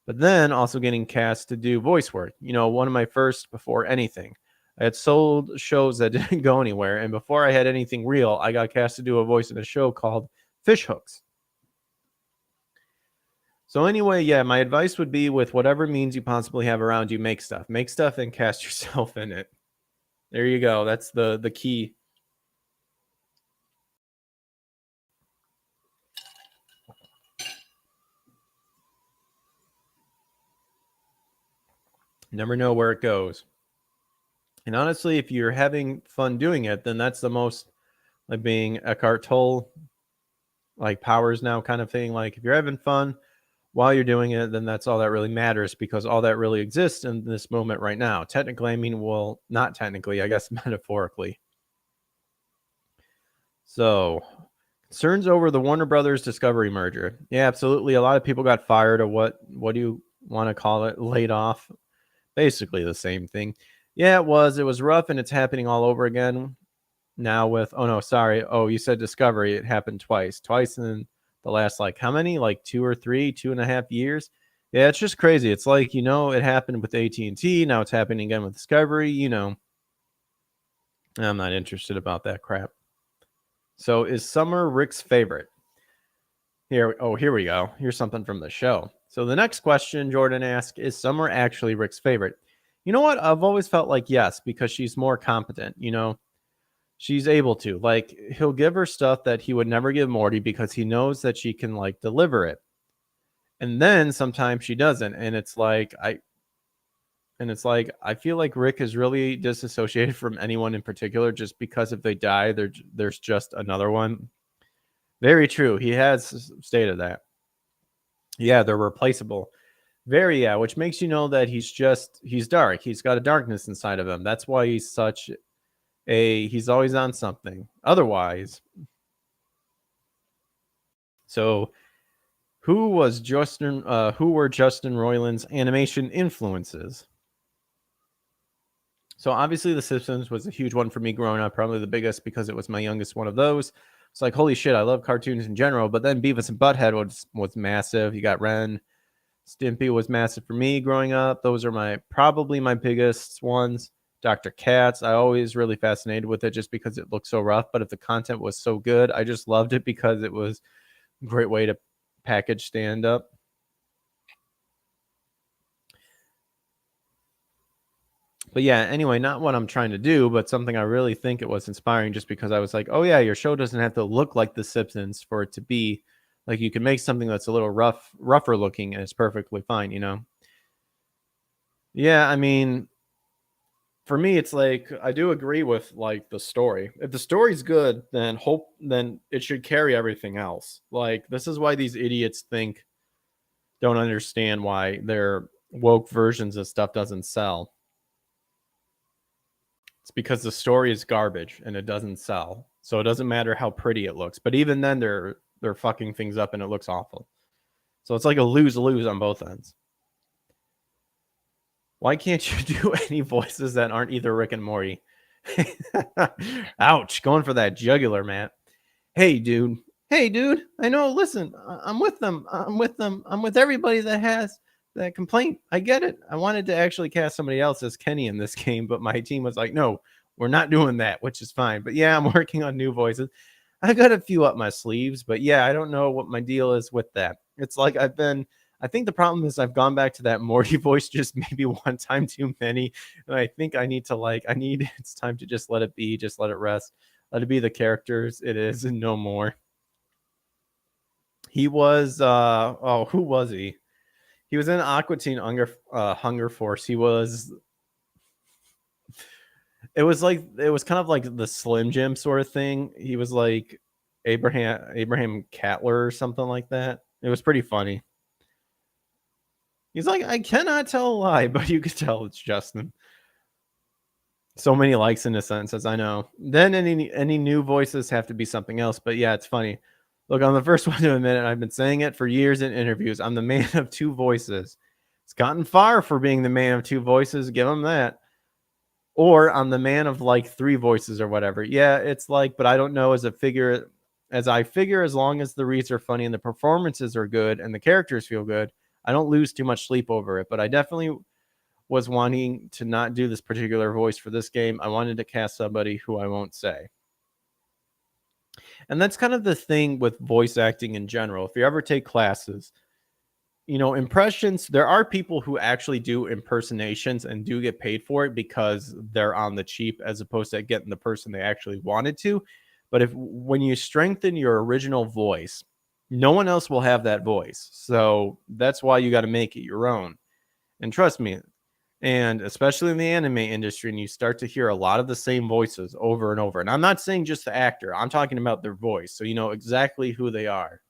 But then also getting cast to do voice work. You know, one of my first before anything. I had sold shows that didn't go anywhere. And before I had anything real, I got cast to do a voice in a show called Fish Hooks. So anyway, yeah, my advice would be with whatever means you possibly have around you, make stuff. Make stuff and cast yourself in it. There you go. That's the key. Never know where it goes. And honestly, if you're having fun doing it, then that's the most like being Eckhart Tolle, like powers now kind of thing. Like if you're having fun while you're doing it, then that's all that really matters because all that really exists in this moment right now. Technically, I mean, well, not technically, I guess metaphorically. So concerns over the Warner Brothers Discovery merger. Yeah, absolutely. A lot of people got fired or what do you want to call it? Laid off. Basically the same thing. Yeah, it was rough and it's happening all over again now with, oh no, sorry. Oh, you said Discovery. It happened twice in the last, like how many, like 2.5 years. Yeah, it's just crazy. It's like, you know, it happened with AT&T. Now it's happening again with Discovery, you know, I'm not interested about that crap. So is summer Rick's favorite? Here we go. Here's something from the show. So the next question Jordan asked, is Summer actually Rick's favorite? You know what? I've always felt like yes, because she's more competent, you know. She's able to. Like he'll give her stuff that he would never give Morty because he knows that she can like deliver it. And then sometimes she doesn't. And it's like I feel like Rick is really disassociated from anyone in particular just because if they die, there's just another one. Very true. He has stated that. Yeah, they're replaceable. Very, yeah, which makes you know that he's dark. He's got a darkness inside of him. That's why he's he's always on something. Otherwise, so who were Justin Roiland's animation influences? So obviously The Simpsons was a huge one for me growing up, probably the biggest because it was my youngest one of those. It's like, holy shit, I love cartoons in general. But then Beavis and Butthead was massive. You got Ren. Stimpy was massive for me growing up. Those are probably my biggest ones. Dr. Katz, I always really fascinated with it just because it looked so rough. But if the content was so good, I just loved it because it was a great way to package stand-up. But yeah, anyway, not what I'm trying to do, but something I really think it was inspiring just because I was like, oh yeah, your show doesn't have to look like The Simpsons for it to be like you can make something that's a little rougher looking and it's perfectly fine, you know? Yeah, I mean, for me, it's like I do agree with like the story. If the story's good, then it should carry everything else. Like this is why these idiots don't understand why their woke versions of stuff doesn't sell. It's because the story is garbage and it doesn't sell. So it doesn't matter how pretty it looks. But even then they're fucking things up and it looks awful. So it's like a lose-lose on both ends. Why can't you do any voices that aren't either Rick and Morty? Ouch, going for that jugular, Matt. Hey, dude. Hey, dude. I know. Listen, I'm with them. I'm with them. I'm with everybody that has that complaint. I get it. I wanted to actually cast somebody else as Kenny in this game, but my team was like, no, we're not doing that, which is fine. But yeah, I'm working on new voices. I got a few up my sleeves, but yeah, I don't know what my deal is with that. It's like I think the problem is I've gone back to that Morty voice just maybe one time too many. And I think I need to it's time to just let it be, just let it rest. Let it be the characters it is and no more. He was who was he? He was in Aqua Teen Hunger Force. It was kind of like the Slim Jim sort of thing. He was like Abraham Cattler or something like that. It was pretty funny. He's like, I cannot tell a lie, but you could tell it's Justin. So many likes in a sentence, as I know. Then any new voices have to be something else. But yeah, it's funny. Look, I'm the first one to admit it. I've been saying it for years in interviews. I'm the man of two voices. It's gotten far for being the man of two voices. Give him that. Or I'm the man of like three voices or whatever. Yeah, it's like, but I don't know as I figure as long as the reads are funny and the performances are good and the characters feel good, I don't lose too much sleep over it. But I definitely was wanting to not do this particular voice for this game. I wanted to cast somebody who I won't say. And that's kind of the thing with voice acting in general. If you ever take classes, impressions, there are people who actually do impersonations and do get paid for it because they're on the cheap as opposed to getting the person they actually wanted to. But when you strengthen your original voice, no one else will have that voice. So that's why you got to make it your own. And trust me, and especially in the anime industry, and you start to hear a lot of the same voices over and over. And I'm not saying just the actor, I'm talking about their voice. So you know exactly who they are.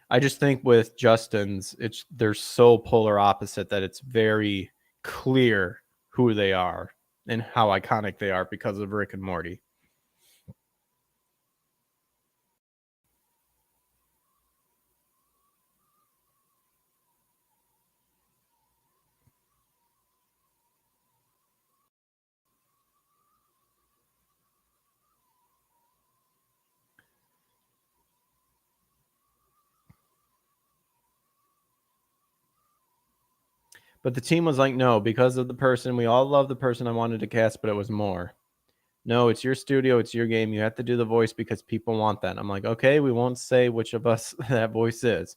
I just think with Justin's, they're so polar opposite that it's very clear who they are and how iconic they are because of Rick and Morty. But the team was like, no, because of the person. We all love the person I wanted to cast, but it was more. No, it's your studio. It's your game. You have to do the voice because people want that. I'm like, okay, we won't say which of us that voice is.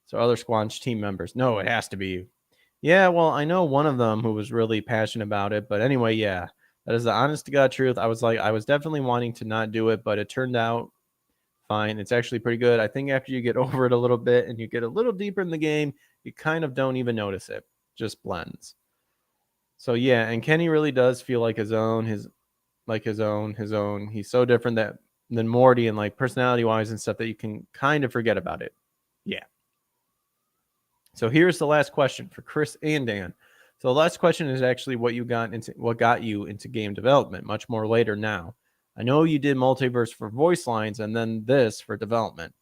So other Squanch team members, no, it has to be you. Yeah, well, I know one of them who was really passionate about it. But anyway, yeah, that is the honest to God truth. I was definitely wanting to not do it, but it turned out fine. It's actually pretty good. I think after you get over it a little bit and you get a little deeper in the game, you kind of don't even notice it. Just blends. So yeah, and Kenny really does feel like his own. He's so different than Morty and like personality wise and stuff that you can kind of forget about it. Yeah. So here's the last question for Chris and Dan. So the last question is actually what got you into game development much more later now. I know you did multiverse for voice lines and then this for development.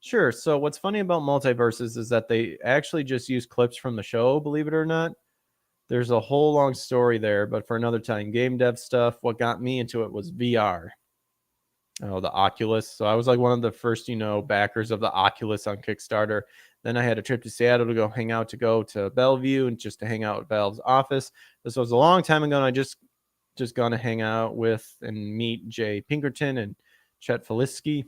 Sure. So what's funny about multiverses is that they actually just use clips from the show, believe it or not. There's a whole long story there, but for another time. Game dev stuff, what got me into it was VR. Oh, the Oculus. So I was like one of the first, backers of the Oculus on Kickstarter. Then I had a trip to Seattle to go to Bellevue and just to hang out at Valve's office. This was a long time ago, and I just gone to hang out with and meet Jay Pinkerton and Chet Felisky.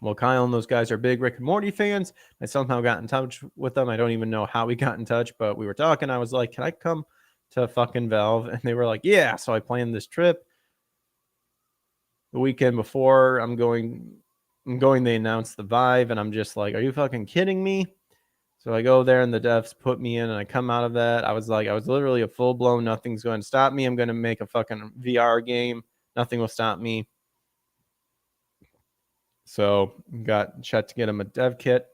Well, Kyle and those guys are big Rick and Morty fans. I somehow got in touch with them. I don't even know how we got in touch, but we were talking. I was like, can I come to fucking Valve? And they were like, yeah. So I planned this trip. The weekend before I'm going, they announced the Vive, and I'm just like, are you fucking kidding me? So I go there and the devs put me in and I come out of that. I was literally a full blown, nothing's going to stop me. I'm going to make a fucking VR game. Nothing will stop me. So got Chet to get him a dev kit.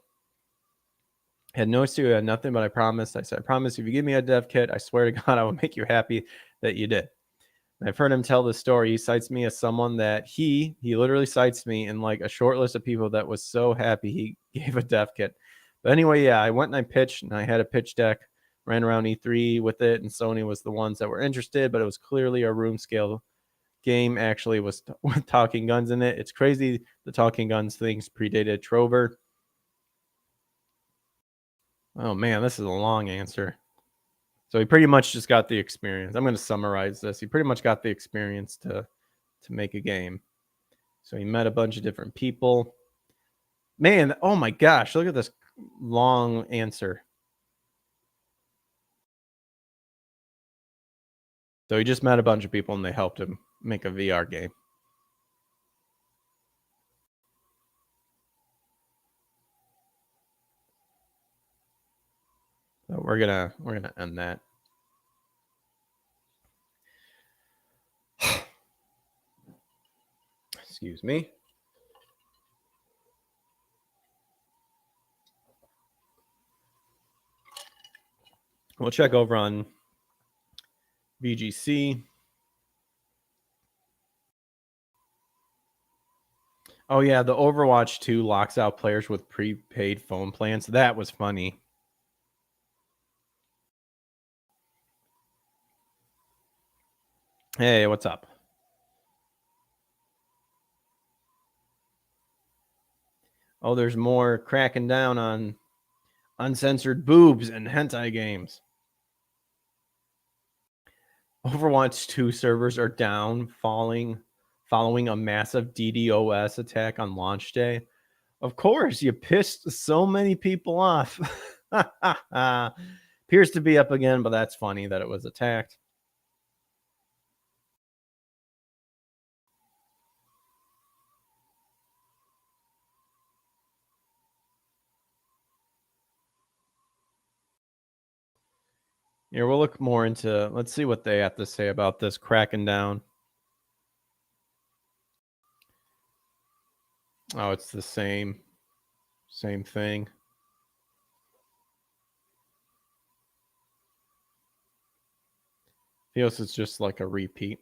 Had no studio, had nothing, but I promised. I said, I promise if you give me a dev kit, I swear to God, I will make you happy that you did. And I've heard him tell this story. He cites me as someone that he literally cites me in like a short list of people that was so happy he gave a dev kit. But anyway, yeah, I went and I pitched, and I had a pitch deck, ran around E3 with it, and Sony was the ones that were interested, but it was clearly a room scale game. Actually, with talking guns in it. It's crazy the talking guns things predated Trover. Oh man, this is a long answer. So he pretty much just got the experience. I'm going to summarize this. He pretty much got the experience to make a game. So he met a bunch of different people. Man, oh my gosh, look at this long answer. So he just met a bunch of people and they helped him make a VR game. So we're gonna end that. Excuse me. We'll check over on VGC. Oh yeah, the Overwatch 2 locks out players with prepaid phone plans. That was funny. Hey, what's up? Oh, there's more cracking down on uncensored boobs and hentai games. Overwatch 2 servers are down, following a massive DDoS attack on launch day. Of course, you pissed so many people off. Appears to be up again, but that's funny that it was attacked. Here, we'll look more into, let's see what they have to say about this cracking down. Oh, it's the same thing. Feels it's just like a repeat.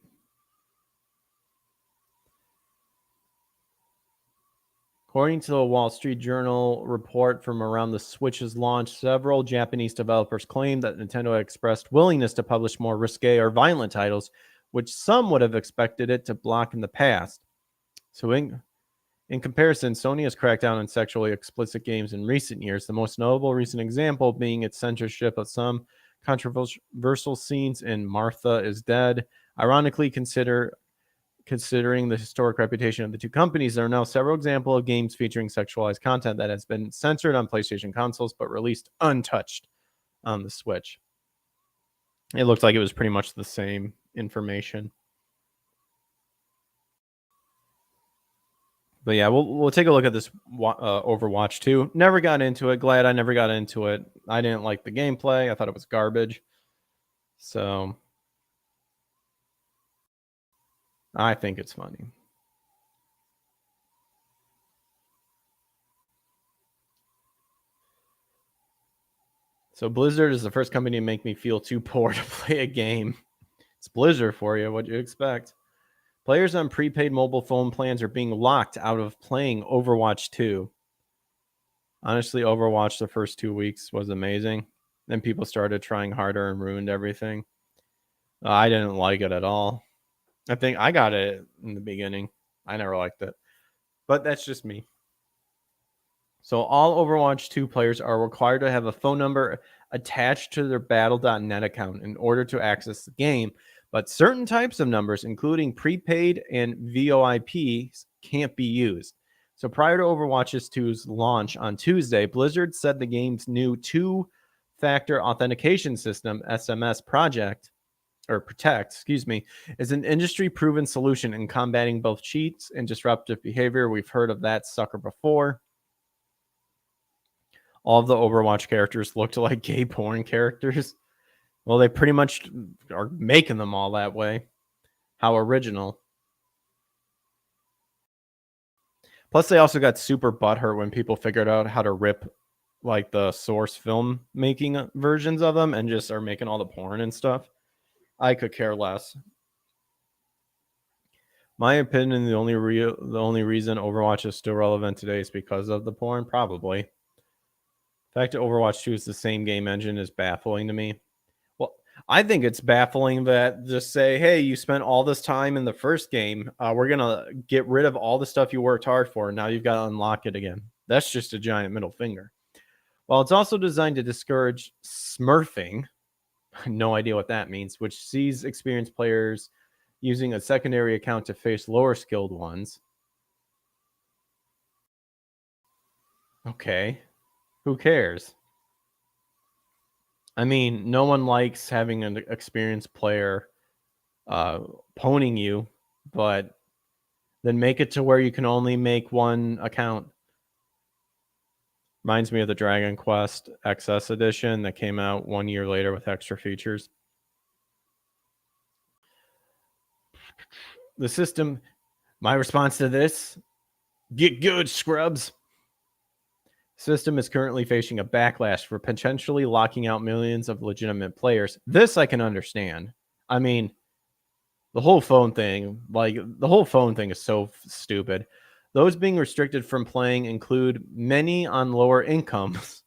According to the Wall Street Journal report from around the Switch's launch, several Japanese developers claimed that Nintendo had expressed willingness to publish more risque or violent titles, which some would have expected it to block in the past. So in comparison, Sony has cracked down on sexually explicit games in recent years, the most notable recent example being its censorship of some controversial scenes in Martha is Dead. Ironically, considering the historic reputation of the two companies, there are now several examples of games featuring sexualized content that has been censored on PlayStation consoles but released untouched on the Switch. It looked like it was pretty much the same information. But yeah, we'll take a look at this Overwatch 2. Never got into it. Glad I never got into it. I didn't like the gameplay. I thought it was garbage. So I think it's funny. So Blizzard is the first company to make me feel too poor to play a game. It's Blizzard for you. What'd you expect? Players on prepaid mobile phone plans are being locked out of playing Overwatch 2. Honestly, Overwatch the first 2 weeks was amazing. Then people started trying harder and ruined everything. I didn't like it at all. I think I got it in the beginning. I never liked it. But that's just me. So all Overwatch 2 players are required to have a phone number attached to their Battle.net account in order to access the game. But certain types of numbers, including prepaid and VoIPs, can't be used. So prior to Overwatch 2's launch on Tuesday, Blizzard said the game's new two-factor authentication system, SMS Protect, is an industry-proven solution in combating both cheats and disruptive behavior. We've heard of that sucker before. All of the Overwatch characters looked like gay porn characters. Well, they pretty much are making them all that way. How original. Plus, they also got super butthurt when people figured out how to rip like the source film making versions of them and just are making all the porn and stuff. I could care less. My opinion, the only reason Overwatch is still relevant today is because of the porn, probably. The fact that Overwatch 2 is the same game engine is baffling to me. Well, I think it's baffling that just say, hey, you spent all this time in the first game. We're going to get rid of all the stuff you worked hard for. Now you've got to unlock it again. That's just a giant middle finger. While it's also designed to discourage smurfing, no idea what that means, which sees experienced players using a secondary account to face lower skilled ones. Okay. Who cares? I mean, no one likes having an experienced player pwning you, but then make it to where you can only make one account. Reminds me of the Dragon Quest XS edition that came out 1 year later with extra features. The system, my response to this, get good, scrubs. System is currently facing a backlash for potentially locking out millions of legitimate players. This I can understand. I mean, the whole phone thing is so stupid. Those being restricted from playing include many on lower incomes.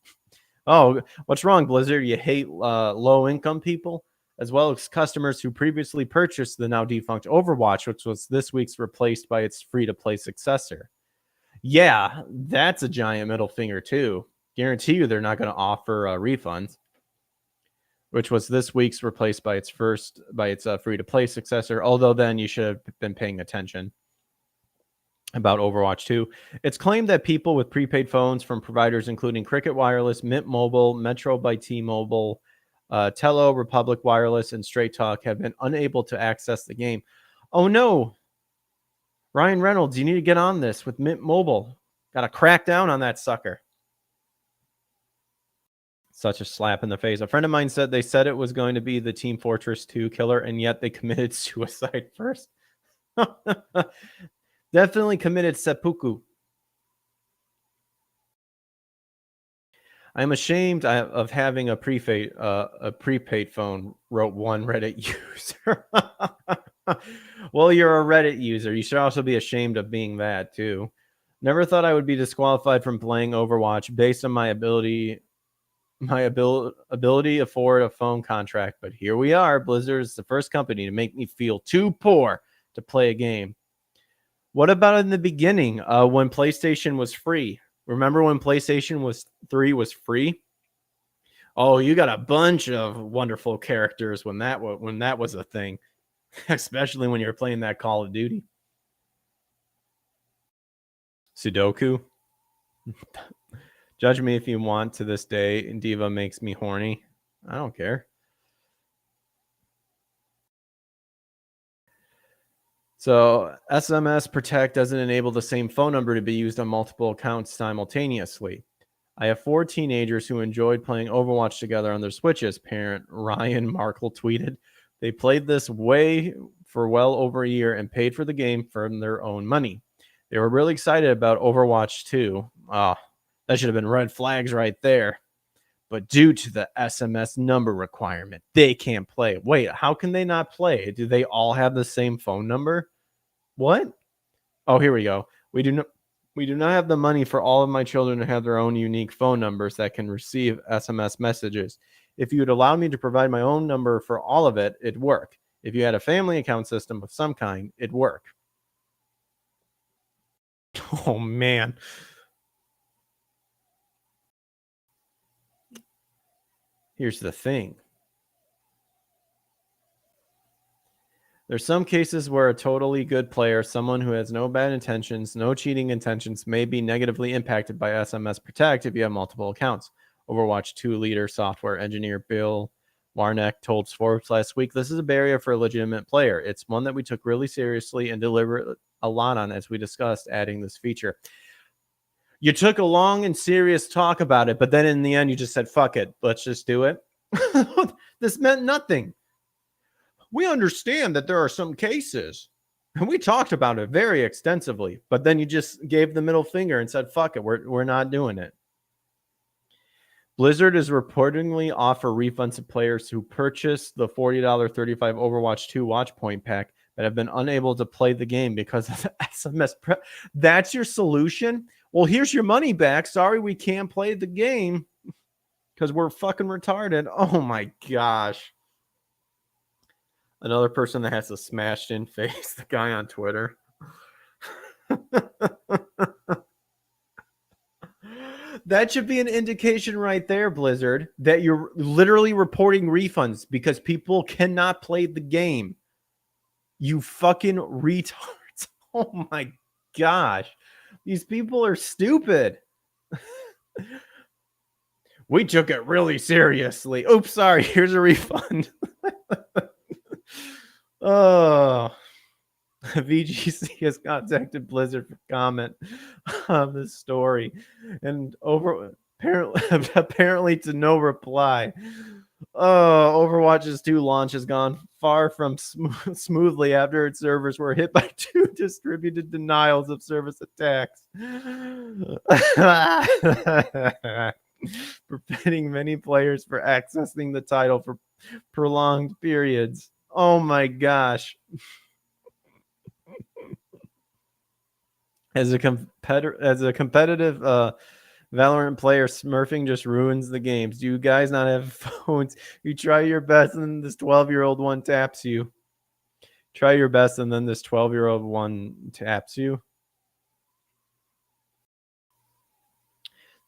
Oh, what's wrong, Blizzard? You hate low income people? As well as customers who previously purchased the now defunct Overwatch, which was this week's replaced by its free-to-play successor. Yeah, that's a giant middle finger too. Guarantee you they're not going to offer refunds, which was this week's replaced by its free-to-play successor, although then you should have been paying attention about Overwatch 2. It's claimed that people with prepaid phones from providers including Cricket Wireless, Mint Mobile, Metro by T-Mobile, Tello, Republic Wireless, and Straight Talk have been unable to access the game. Oh no! Ryan Reynolds, you need to get on this with Mint Mobile. Got to crack down on that sucker. Such a slap in the face. A friend of mine said they said it was going to be the Team Fortress 2 killer, and yet they committed suicide first. Definitely committed seppuku. I'm ashamed of having a prepaid phone, wrote one Reddit user. Well, you're a Reddit user. You should also be ashamed of being that, too. Never thought I would be disqualified from playing Overwatch based on my ability afford a phone contract. But here we are. Blizzard is the first company to make me feel too poor to play a game. What about in the beginning when PlayStation was free? Remember when PlayStation 3 was free? Oh, you got a bunch of wonderful characters when that was a thing, especially when you're playing that Call of Duty. Sudoku. Judge me if you want. To this day, Diva makes me horny. I don't care. So SMS Protect doesn't enable the same phone number to be used on multiple accounts simultaneously. I have 4 teenagers who enjoyed playing Overwatch together on their Switches, parent Ryan Markle tweeted. They played this for well over a year and paid for the game from their own money. They were really excited about Overwatch 2. That should have been red flags right there. But due to the SMS number requirement, they can't play. Wait, how can they not play? Do they all have the same phone number? What? Oh, here we go. We do not have the money for all of my children to have their own unique phone numbers that can receive SMS messages. If you would allow me to provide my own number for all of it, it'd work. If you had a family account system of some kind, it'd work. Oh, man. Here's the thing. There's some cases where a totally good player, someone who has no bad intentions, no cheating intentions, may be negatively impacted by SMS Protect if you have multiple accounts. Overwatch 2 leader software engineer Bill Warnock told Forbes last week, this is a barrier for a legitimate player. It's one that we took really seriously and delivered a lot on as we discussed adding this feature. You took a long and serious talk about it, but then in the end you just said, fuck it, let's just do it. This meant nothing. We understand that there are some cases, and we talked about it very extensively, but then you just gave the middle finger and said, fuck it, we're not doing it. Blizzard is reportedly offer refunds to players who purchase the $40 35 Overwatch 2 Watch Point pack that have been unable to play the game because of the SMS. That's your solution? Well, here's your money back. Sorry, we can't play the game. because we're fucking retarded. Oh my gosh. Another person that has a smashed in face, the guy on Twitter. That should be an indication right there, Blizzard, that you're literally reporting refunds because people cannot play the game. You fucking retards. Oh my gosh. These people are stupid. We took it really seriously. Oops, sorry. Here's a refund. Oh. VGC has contacted Blizzard for comment on this story, and apparently to no reply. Overwatch's 2 launch has gone far from smoothly after its servers were hit by 2 distributed denials of service attacks, preventing many players from accessing the title for prolonged periods. Oh my gosh. As a competitive Valorant player, smurfing just ruins the games. Do you guys not have phones? You try your best, and then this 12-year-old one taps you. Try your best, and then this 12-year-old one taps you.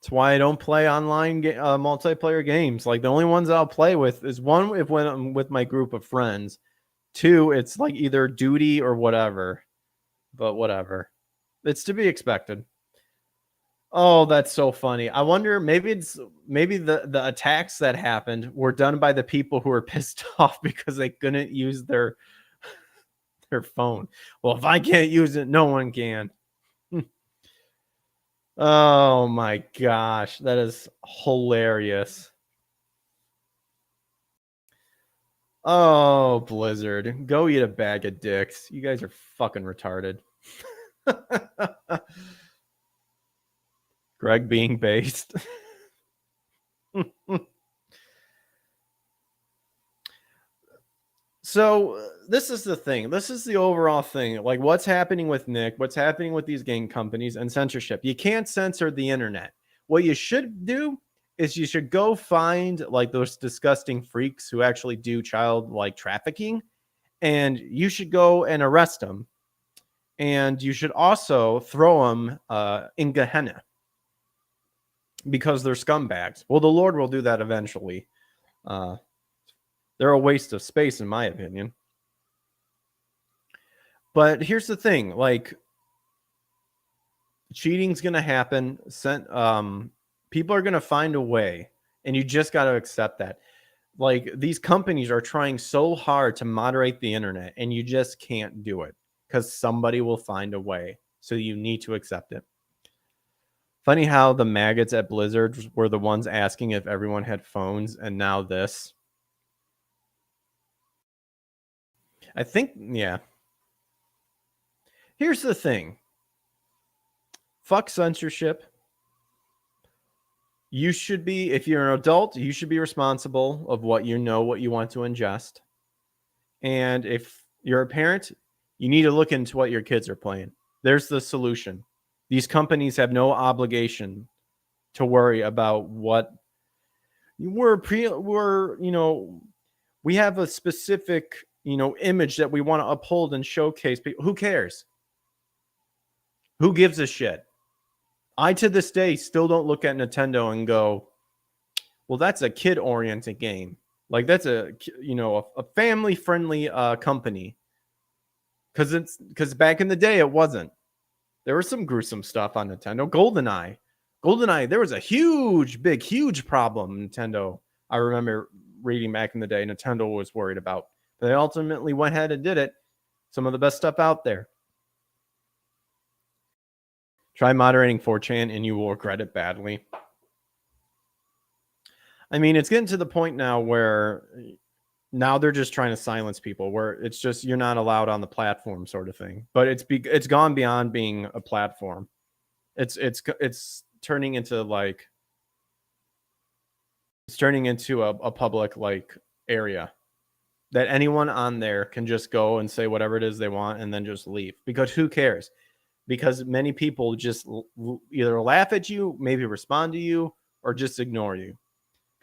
That's why I don't play online multiplayer games. Like, the only ones I'll play with is one when I'm with my group of friends. 2, it's like either duty or whatever. But whatever. It's to be expected. Oh, that's so funny. I wonder, maybe the attacks that happened were done by the people who were pissed off because they couldn't use their phone. Well, if I can't use it, no one can. Oh my gosh, that is hilarious. Oh, Blizzard, go eat a bag of dicks. You guys are fucking retarded. Greg being based. So this is the thing. This is the overall thing. Like, what's happening with Nick? What's happening with these game companies and censorship? You can't censor the internet. What you should do is you should go find like those disgusting freaks who actually do child like trafficking, and you should go and arrest them. And you should also throw them in Gehenna because they're scumbags. Well, the Lord will do that eventually. They're a waste of space, in my opinion. But here's the thing. Like, cheating's going to happen. People are going to find a way. And you just got to accept that. Like, these companies are trying so hard to moderate the internet. And you just can't do it. Because somebody will find a way. So you need to accept it. Funny how the maggots at Blizzard were the ones asking if everyone had phones, and now this. I think, yeah. Here's the thing. Fuck censorship. You should be, if you're an adult, you should be responsible of what you know, what you want to ingest. And if you're a parent, you need to look into what your kids are playing. There's the solution. These companies have no obligation to worry about what we have a specific, image that we want to uphold and showcase. Who cares? Who gives a shit? I, to this day, still don't look at Nintendo and go, well, that's a kid-oriented game. Like, that's a family-friendly company. Because back in the day, it wasn't. There was some gruesome stuff on Nintendo. GoldenEye, there was a huge problem Nintendo, I remember reading back in the day, Nintendo was worried about. But they ultimately went ahead and did it. Some of the best stuff out there. Try moderating 4chan and you will regret it badly. I mean, it's getting to the point now where now they're just trying to silence people, where it's just you're not allowed on the platform sort of thing. But it's gone beyond being a platform. It's turning into like a public like area that anyone on there can just go and say whatever it is they want and then just leave, because who cares? Because many people just either laugh at you, maybe respond to you, or just ignore you.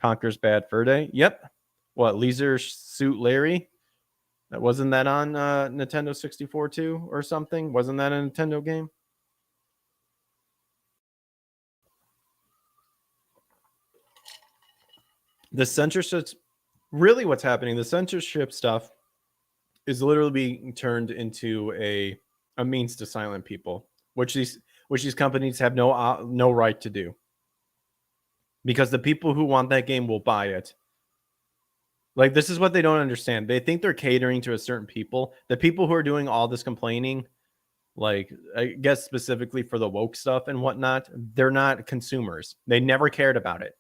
Conker's Bad Fur Day. Yep. What, Leisure Suit Larry? Wasn't that on Nintendo 64 too or something? Wasn't that a Nintendo game? The censorship, really what's happening, the censorship stuff is literally being turned into a means to silent people, which these companies have no right to do. Because the people who want that game will buy it. Like, this is what they don't understand. They think they're catering to a certain people. The people who are doing all this complaining, like, I guess specifically for the woke stuff and whatnot, they're not consumers. They never cared about it.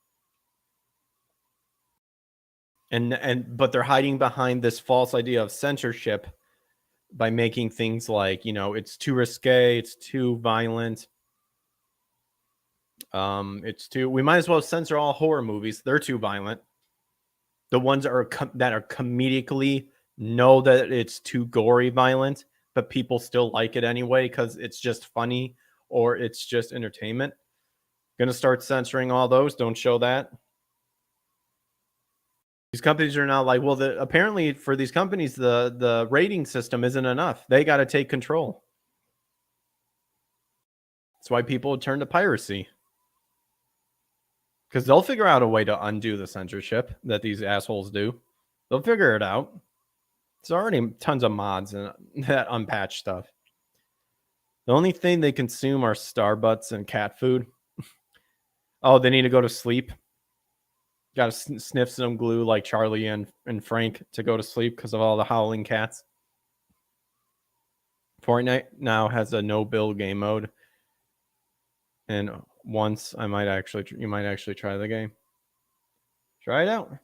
But they're hiding behind this false idea of censorship by making things like, it's too risque, it's too violent. We might as well censor all horror movies. They're too violent. The ones that are comedically know that it's too gory violent, but people still like it anyway because it's just funny or it's just entertainment. Gonna start censoring all those. Don't show that. These companies are now like, well, apparently for these companies, the rating system isn't enough. They got to take control. That's why people turn to piracy. Because they'll figure out a way to undo the censorship that these assholes do. They'll figure it out. There's already tons of mods and that unpatched stuff. The only thing they consume are Starbutts and cat food. Oh, they need to go to sleep. Got to sniff some glue like Charlie and Frank to go to sleep because of all the howling cats. Fortnite now has a no-build game mode. And once you might actually try the game. Try it out.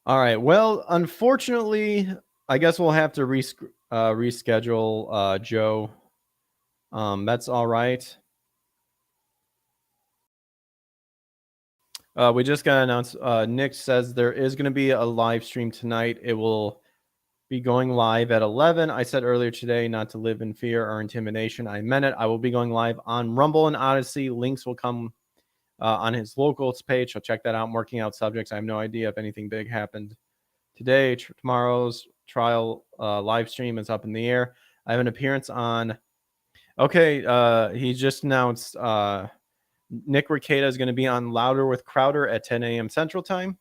All right. Well, unfortunately, I guess we'll have to reschedule Joe. That's all right. We just got announced. Nick says there is going to be a live stream tonight. It will be going live at 11. I said earlier today not to live in fear or intimidation. I meant it. I will be going live on Rumble and Odyssey. Links will come on his locals page. So check that out. I'm working out subjects. I have no idea if anything big happened today. Tomorrow's trial live stream is up in the air. I have an appearance on. Okay, he just announced Nick Rekieta is going to be on Louder with Crowder at 10 a.m. Central Time.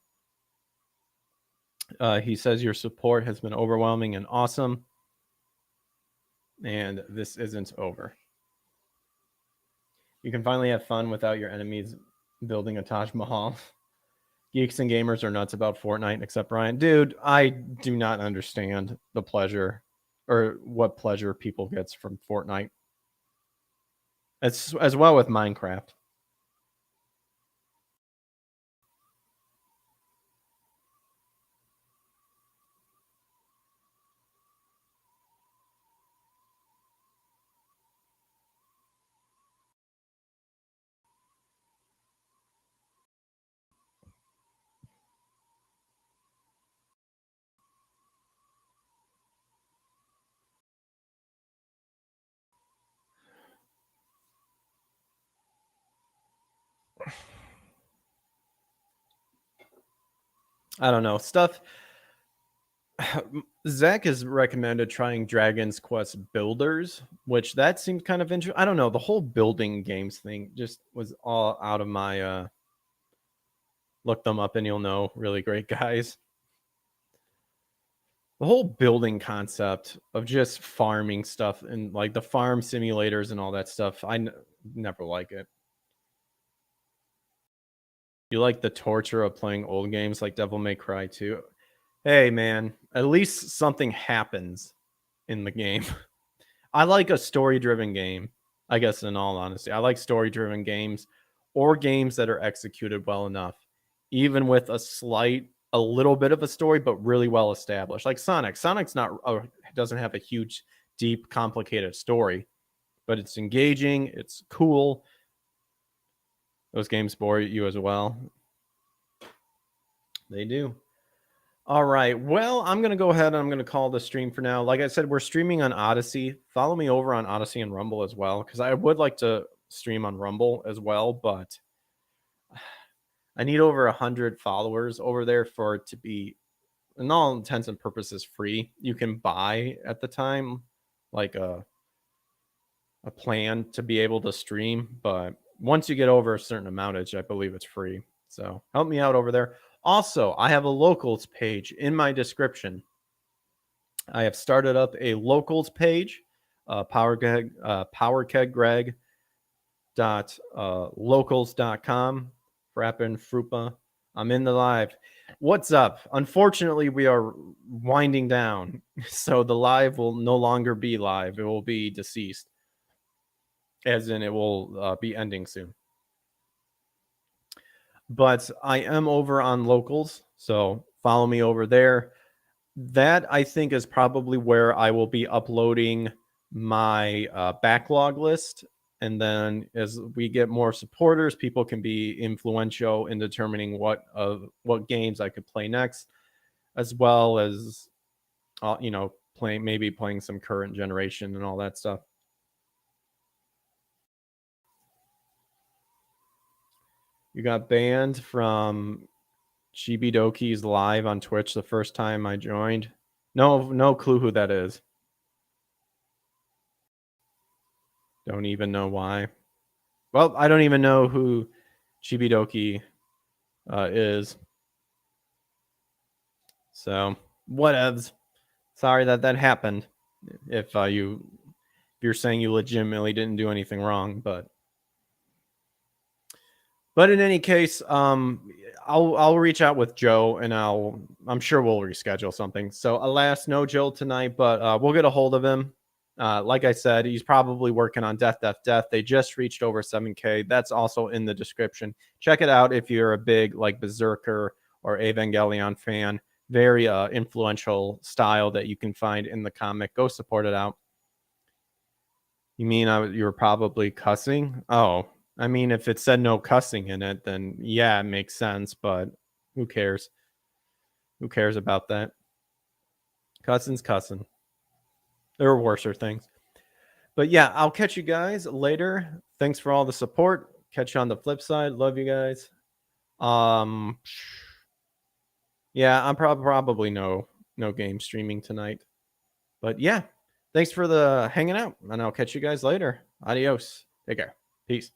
He says your support has been overwhelming and awesome. And this isn't over. You can finally have fun without your enemies building a Taj Mahal. Geeks and gamers are nuts about Fortnite, except Ryan. Dude, I do not understand the pleasure or what pleasure people gets from Fortnite. It's as well with Minecraft. I don't know. Stuff. Zach has recommended trying Dragon's Quest Builders, which that seemed kind of interesting. I don't know. The whole building games thing just was all out of my. Look them up and you'll know. Really great guys. The whole building concept of just farming stuff and like the farm simulators and all that stuff, I never like it. You like the torture of playing old games like Devil May Cry 2? Hey, man, at least something happens in the game. I like a story-driven game, I guess, in all honesty. I like story-driven games or games that are executed well enough, even with a little bit of a story, but really well established. Like Sonic. Sonic's doesn't have a huge, deep, complicated story, but it's engaging. It's cool. Those games bore you as well. They do. All right. Well, I'm going to go ahead and I'm going to call the stream for now. Like I said, we're streaming on Odyssey. Follow me over on Odyssey and Rumble as well, because I would like to stream on Rumble as well, but I need over 100 followers over there for it to be, in all intents and purposes, free. You can buy at the time like a plan to be able to stream, but once you get over a certain amountage, I believe it's free. So help me out over there. Also, I have a locals page in my description. I have started up a locals page, powerkeg.locals.com, Frappin Frupa. I'm in the live. What's up? Unfortunately, we are winding down, so the live will no longer be live. It will be deceased, as in it will be ending soon. But I am over on locals, so follow me over there. That, I think, is probably where I will be uploading my backlog list. And then as we get more supporters, people can be influential in determining what games I could play next, as well as playing some current generation and all that stuff. You got banned from Chibidoki's live on Twitch the first time I joined. No clue who that is. Don't even know why. Well, I don't even know who Chibidoki is. So, whatevs. Sorry that happened. If you're saying you legitimately didn't do anything wrong, but in any case, I'll reach out with Joe, and I'm sure we'll reschedule something. So alas, no Joe tonight, but we'll get a hold of him. Like I said, he's probably working on Death. They just reached over 7K. That's also in the description. Check it out if you're a big like Berserker or Evangelion fan. Very influential style that you can find in the comic. Go support it out. You mean you were probably cussing? Oh, I mean, if it said no cussing in it, then yeah, it makes sense. But who cares? Who cares about that? Cussing's cussing. There are worser things. But yeah, I'll catch you guys later. Thanks for all the support. Catch you on the flip side. Love you guys. Yeah, I'm probably no game streaming tonight. But yeah, thanks for the hanging out, and I'll catch you guys later. Adios. Take care. Peace.